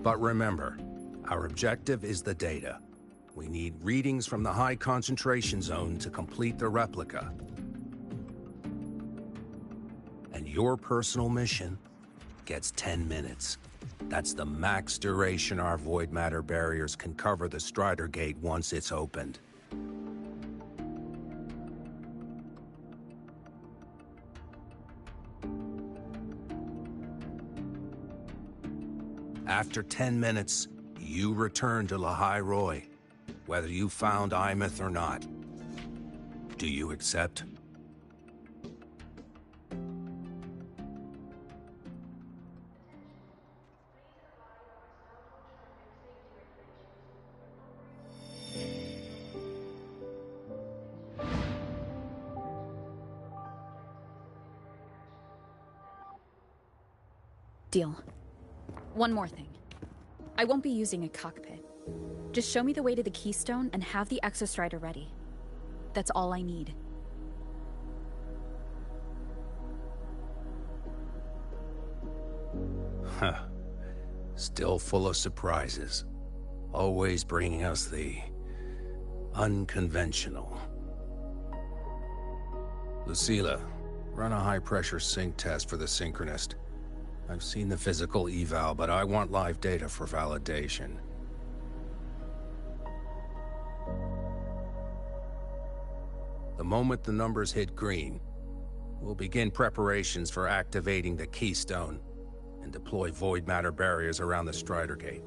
But remember, our objective is the data. We need readings from the high concentration zone to complete the replica. And your personal mission gets 10 minutes. That's the max duration our void matter barriers can cover the Strider Gate once it's opened. After 10 minutes, you return to Lahai Roy, whether you found Imeth or not. Do you accept? Deal. One more thing. I won't be using a cockpit. Just show me the way to the Keystone and have the Exostrider ready. That's all I need. Huh. Still full of surprises. Always bringing us the unconventional. Lucilla, run a high-pressure sync test for the Synchronist. I've seen the physical eval, but I want live data for validation. The moment the numbers hit green, we'll begin preparations for activating the Keystone and deploy void matter barriers around the Strider Gate.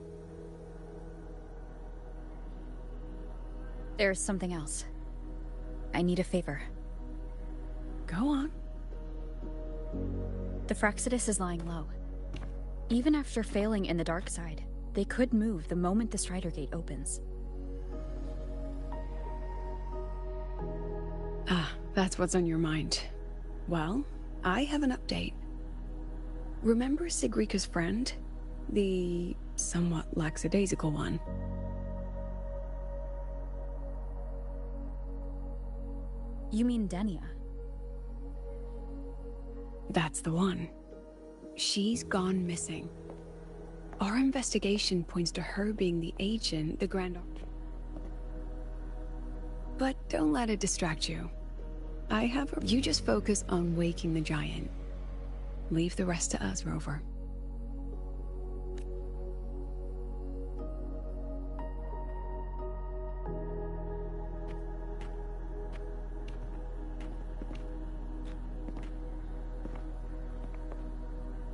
There's something else. I need a favor. Go on. The Frexidus is lying low. Even after failing in the dark side, they could move the moment the Strider Gate opens. Ah, that's what's on your mind. Well, I have an update. Remember Sigrika's friend? The somewhat lackadaisical one? You mean Denia? That's the one. She's gone missing. Our investigation points to her being the agent the Grand Arch. But don't let it distract you. You just focus on waking the giant. Leave the rest to us, Rover.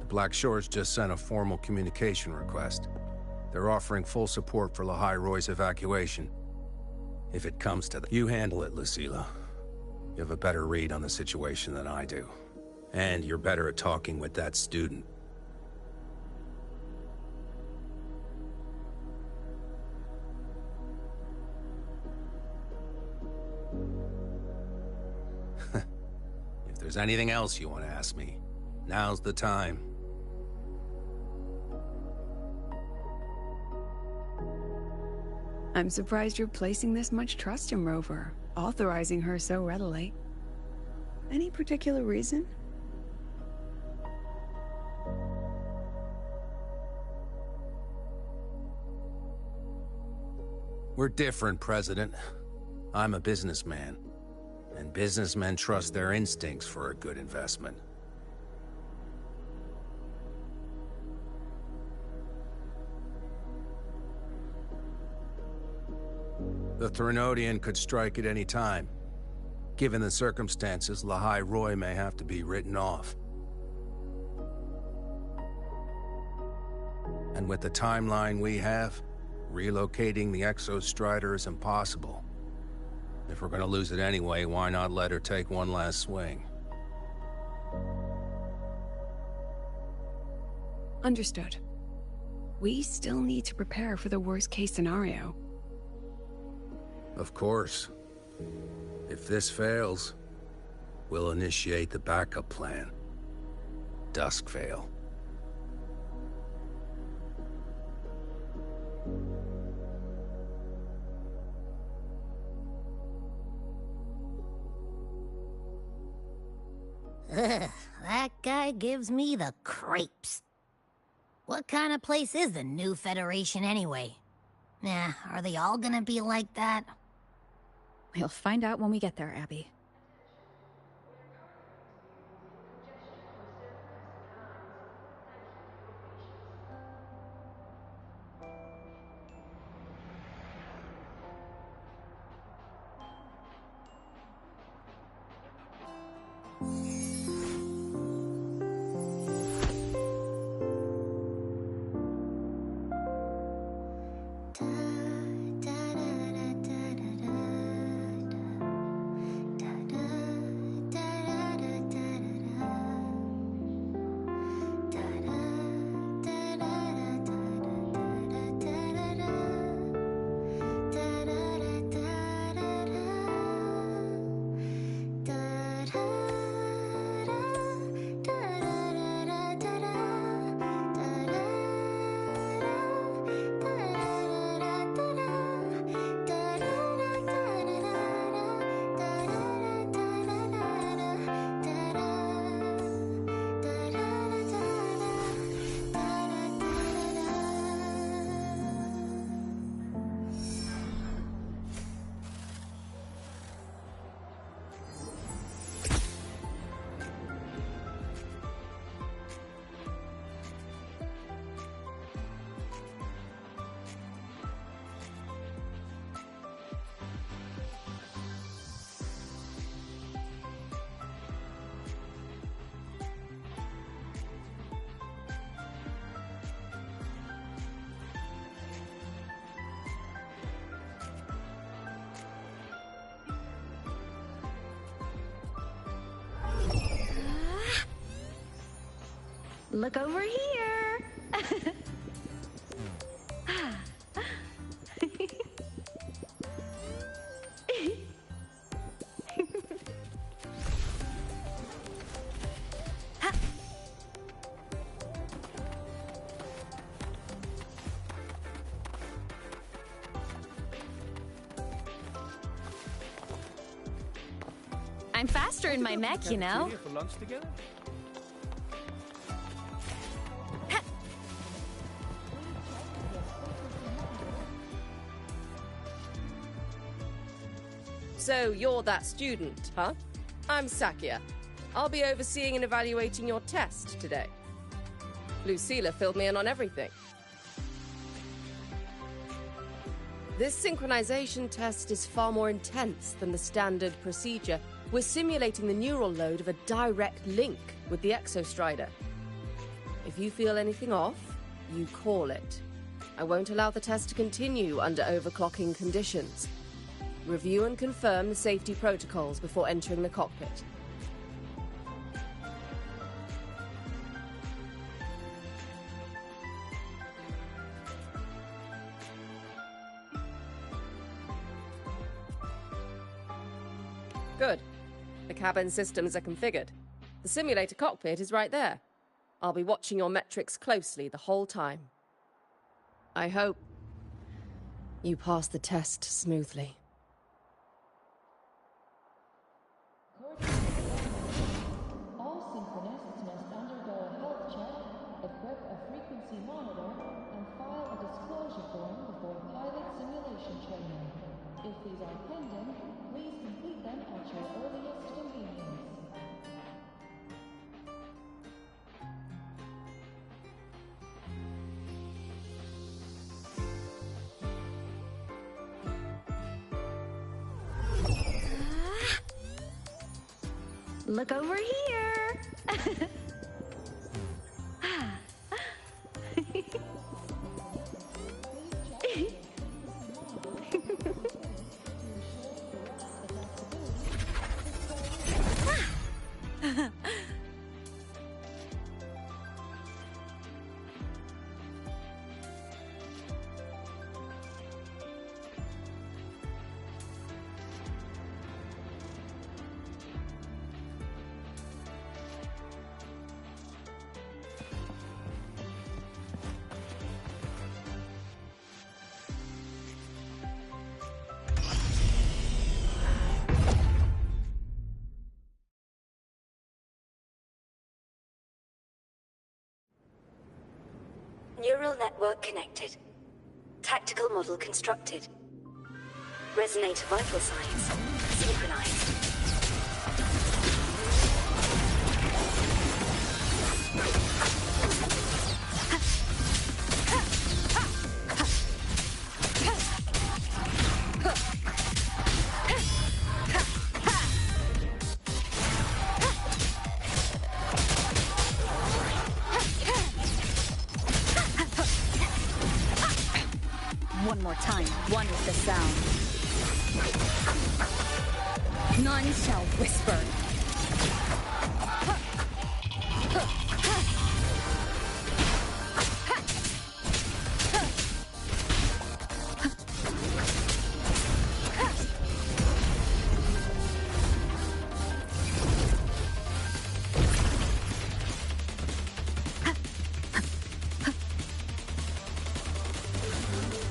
Black Shores just sent a formal communication request. They're offering full support for Lahai Roy's evacuation. If it comes to that, you handle it, Lucilla. You have a better read on the situation than I do. And you're better at talking with that student. If there's anything else you want to ask me, now's the time. I'm surprised you're placing this much trust in Rover, authorizing her so readily. Any particular reason? We're different, President. I'm a businessman, and businessmen trust their instincts for a good investment. The Threnodian could strike at any time. Given the circumstances, Lahai Roy may have to be written off. And with the timeline we have, relocating the Exostrider is impossible. If we're gonna lose it anyway, why not let her take one last swing? Understood. We still need to prepare for the worst-case scenario. Of course. If this fails, we'll initiate the backup plan. Duskvale. Ugh, that guy gives me the creeps. What kind of place is the new Federation anyway? Nah, are they all gonna be like that? We'll find out when we get there, Abby. Look over here! I'm faster in my mech, you know. For lunch together? So you're that student, huh? I'm Sakia. I'll be overseeing and evaluating your test today. Lucilla filled me in on everything. This synchronization test is far more intense than the standard procedure. We're simulating the neural load of a direct link with the Exostrider. If you feel anything off, you call it. I won't allow the test to continue under overclocking conditions. Review and confirm the safety protocols before entering the cockpit. Good. The cabin systems are configured. The simulator cockpit is right there. I'll be watching your metrics closely the whole time. I hope you pass the test smoothly. All synchronists must undergo a health check, equip a frequency monitor, and file a disclosure form before pilot simulation training. If these are pending, please complete them at your earliest convenience. Look over here! Neural network connected. Tactical model constructed. Resonator vital signs synchronized. One more time, one with the sound. None shall whisper.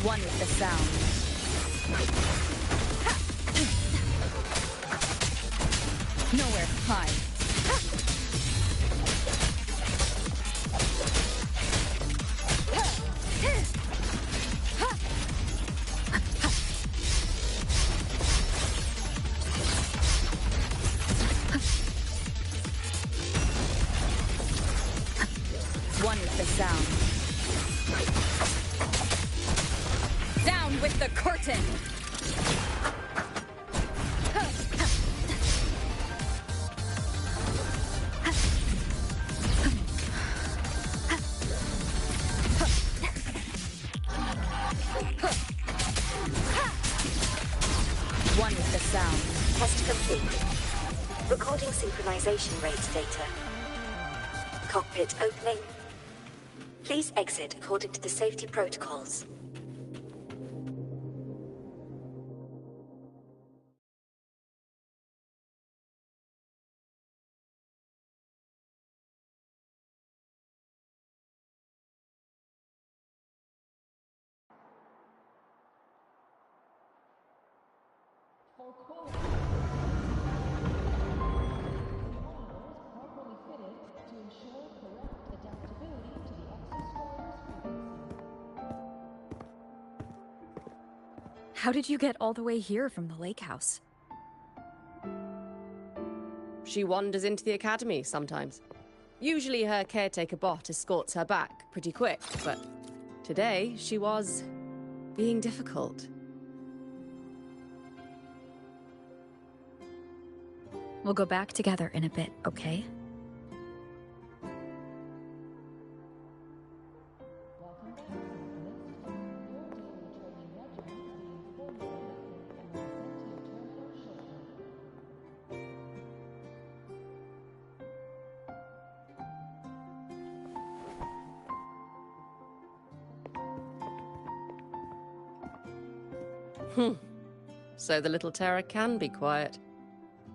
One with the sound. Nowhere to hide. One with the sound. Down with the curtain! One with the sound. Test complete. Recording synchronization rate data. Cockpit opening. Please exit according to the safety protocols. For quality, properly fitted to ensure correct adaptability to the exostrider's frequency. How did you get all the way here from the lake house? She wanders into the academy sometimes. Usually her caretaker bot escorts her back pretty quick, but today she was being difficult. We'll go back together in a bit, okay? So the little terror can be quiet.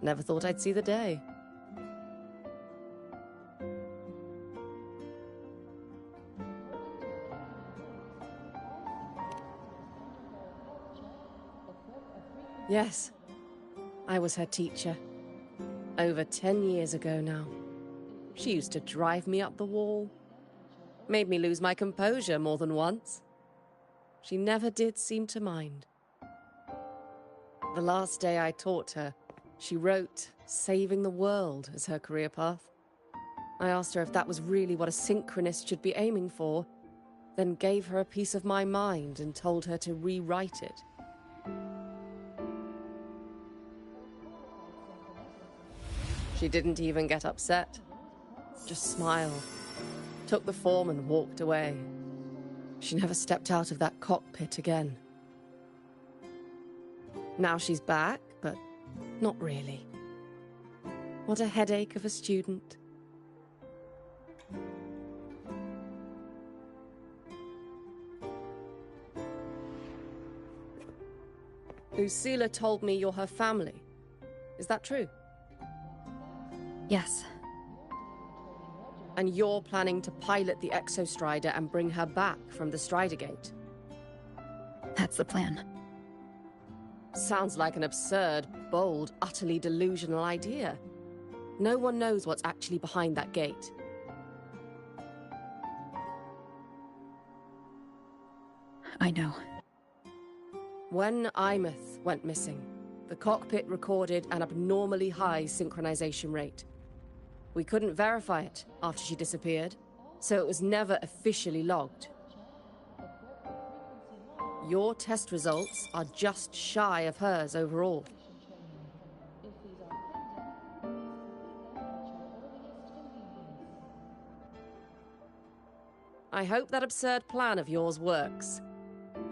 Never thought I'd see the day. Yes, I was her teacher. Over 10 years ago now. She used to drive me up the wall. Made me lose my composure more than once. She never did seem to mind. The last day I taught her, she wrote saving the world as her career path. I asked her if that was really what a synchronist should be aiming for, then gave her a piece of my mind and told her to rewrite it. She didn't even get upset, just smiled, took the form and walked away. She never stepped out of that cockpit again. Now she's back, but not really. What a headache of a student. Lucilla told me you're her family. Is that true? Yes. And you're planning to pilot the Exostrider and bring her back from the Strider Gate? That's the plan. Sounds like an absurd, bold, utterly delusional idea. No one knows what's actually behind that gate. I know. When Imeth went missing, the cockpit recorded an abnormally high synchronization rate. We couldn't verify it after she disappeared, so it was never officially logged. Your test results are just shy of hers overall. I hope that absurd plan of yours works,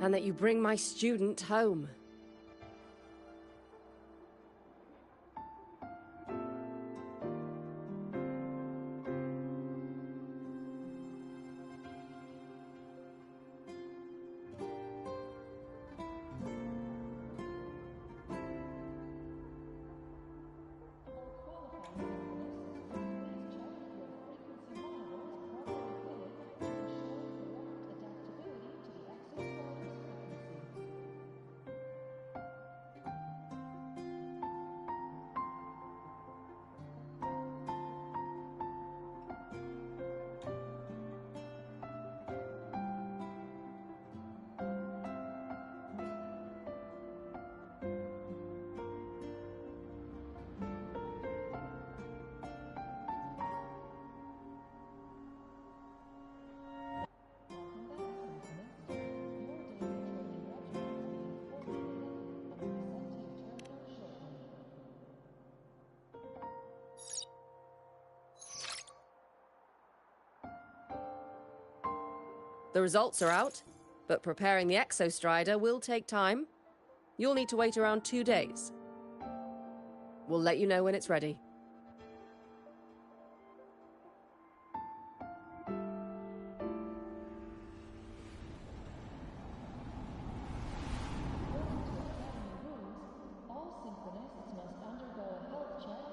and that you bring my student home. The results are out, but preparing the Exostrider will take time. You'll need to wait around 2 days. We'll let you know when it's ready. All synchronists must undergo a health check,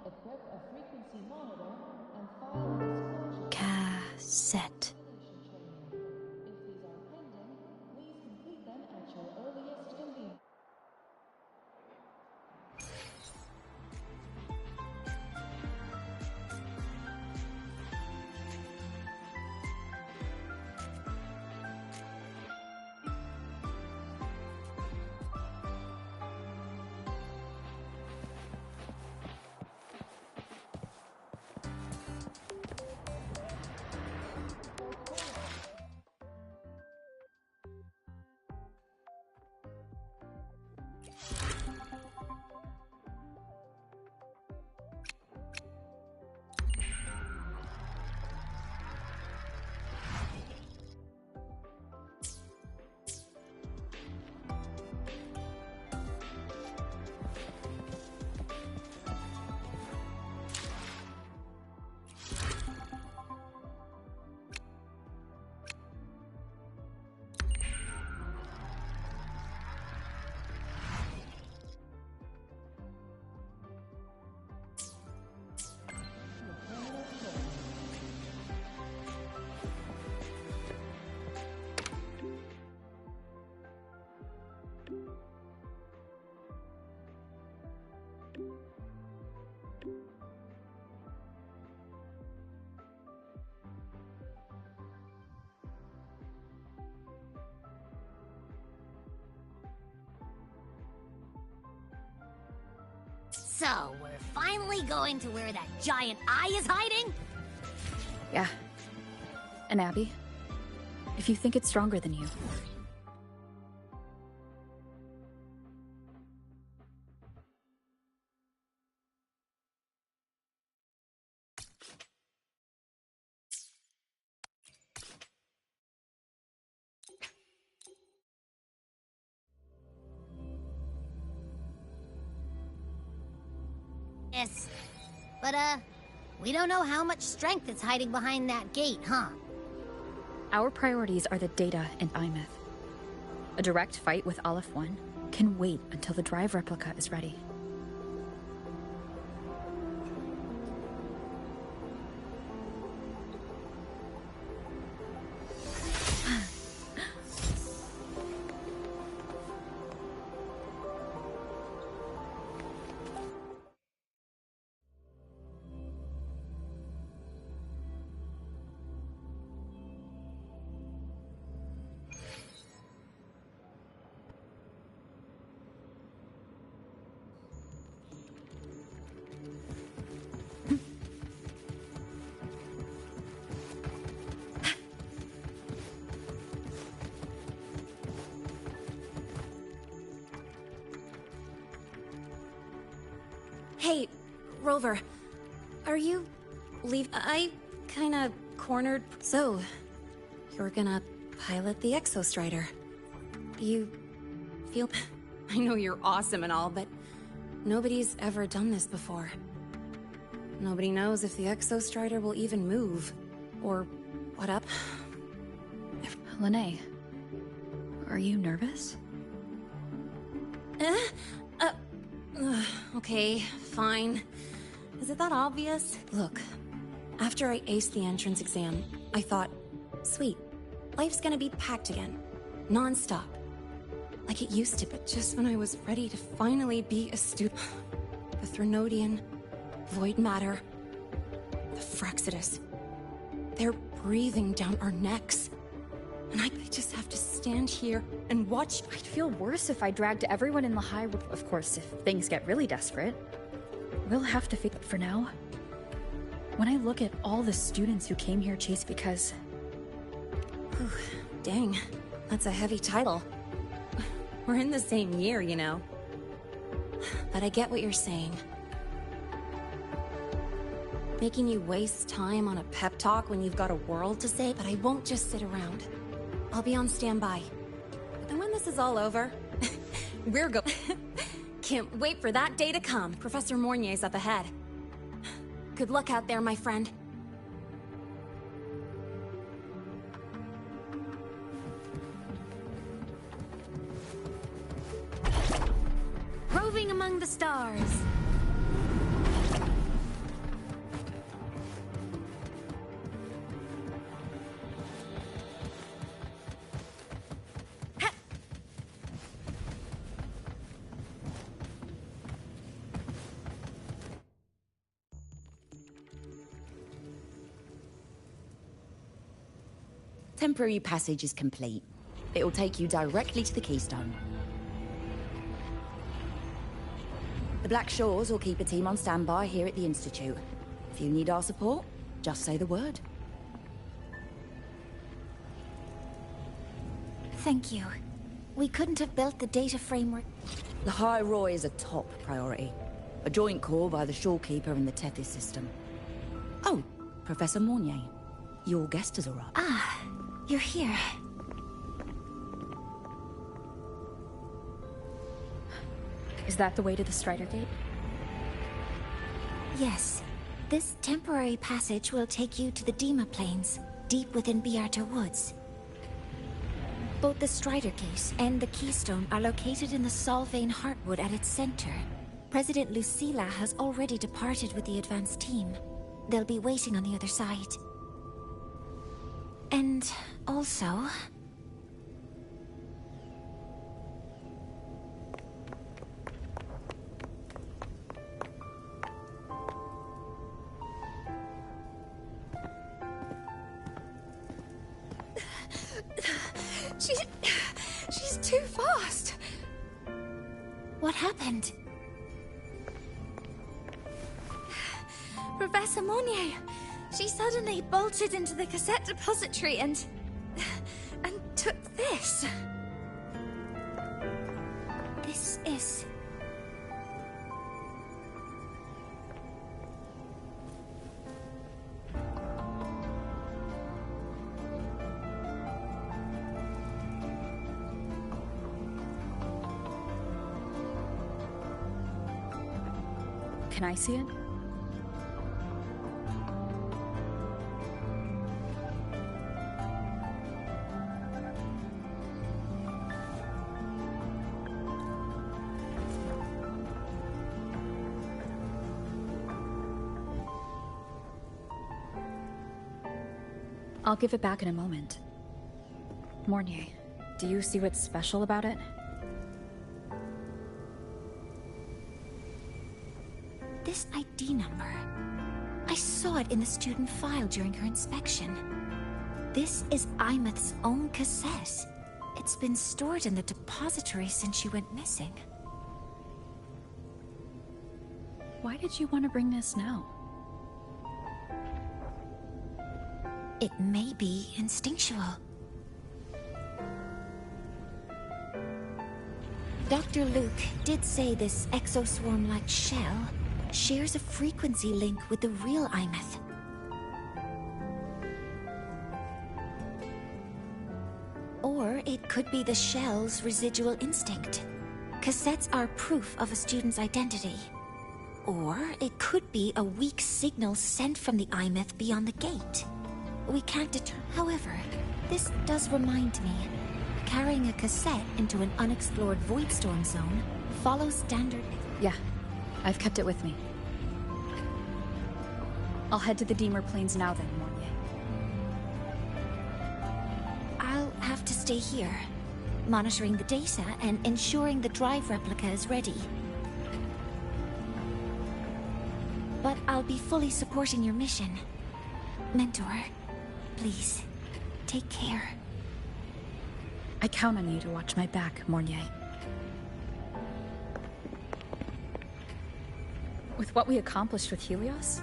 equip a frequency monitor, and file a disclosure. Cassette. If these are pending, please complete them at your earliest convenience. So, we're finally going to where that giant eye is hiding? Yeah. And Abby, if you think it's stronger than you, Yes. But, we don't know how much strength is hiding behind that gate, huh? our priorities are the data and Imeth. A direct fight with Aleph 1 can wait until the drive replica is ready. Hey, Rover. Are you... I kinda cornered... So, you're gonna pilot the Exostrider. You feel... I know you're awesome and all, but nobody's ever done this before. Nobody knows if the Exostrider will even move. Or what up? Lene, are you nervous? Okay, fine. Is it that obvious? Look, after I aced the entrance exam, I thought, sweet, life's gonna be packed again. Non-stop. Like it used to, but just when I was ready to finally be a student. The Threnodian, void matter, the Frexodus. They're breathing down our necks. And I just have to stand here and watch. I'd feel worse if I dragged everyone in the high... Of course, if things get really desperate. We'll have to figure... For now, when I look at all the students who came here, Chase, because... Whew, dang, that's a heavy title. We're in the same year, you know. But I get what you're saying. Making you waste time on a pep talk when you've got a world to save, but I won't just sit around. I'll be on standby. And when this is all over, we're go- Can't wait for that day to come. Professor Mornier's up ahead. Good luck out there, my friend. Roving among the stars. Temporary passage is complete. It'll take you directly to the Keystone. The Black Shores will keep a team on standby here at the Institute. If you need our support, just say the word. Thank you. We couldn't have built the data framework. The High Roy is a top priority. A joint call by the Shorekeeper and the Tethys system. Oh, Professor Mornier. Your guest has arrived. Ah, you're here. Is that the way to the Strider Gate? Yes. This temporary passage will take you to the Dima Plains, deep within Biarta Woods. Both the Strider Gate and the Keystone are located in the Solvane Heartwood at its center. President Lucilla has already departed with the advanced team. They'll be waiting on the other side. And also... She's too fast. What happened? Professor Mornier, she suddenly bolted into the cassette depository and took this. This is... Can I see it? I'll give it back in a moment. Mornier, do you see what's special about it? This ID number. I saw it in the student file during her inspection. This is Imeth's own cassette. It's been stored in the depository since she went missing. Why did you want to bring this now? It may be instinctual. Dr. Luke did say this exoswarm-like shell shares a frequency link with the real Imeth. Or it could be the shell's residual instinct. Cassettes are proof of a student's identity. Or it could be a weak signal sent from the Imeth beyond the gate. We can't determine. However, this does remind me. Carrying a cassette into an unexplored Voidstorm zone follows standard... Yeah, I've kept it with me. I'll head to the Deemer Plains now then, Mornier. I'll have to stay here, monitoring the data and ensuring the drive replica is ready. But I'll be fully supporting your mission. Mentor, please, take care. I count on you to watch my back, Mornier. With what we accomplished with Helios,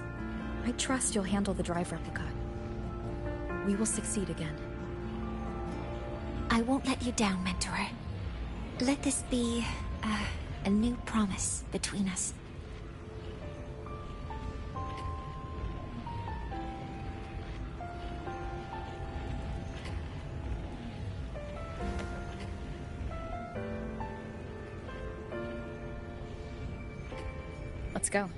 I trust you'll handle the drive replica. We will succeed again. I won't let you down, Mentor. Let this be a new promise between us. Let's go.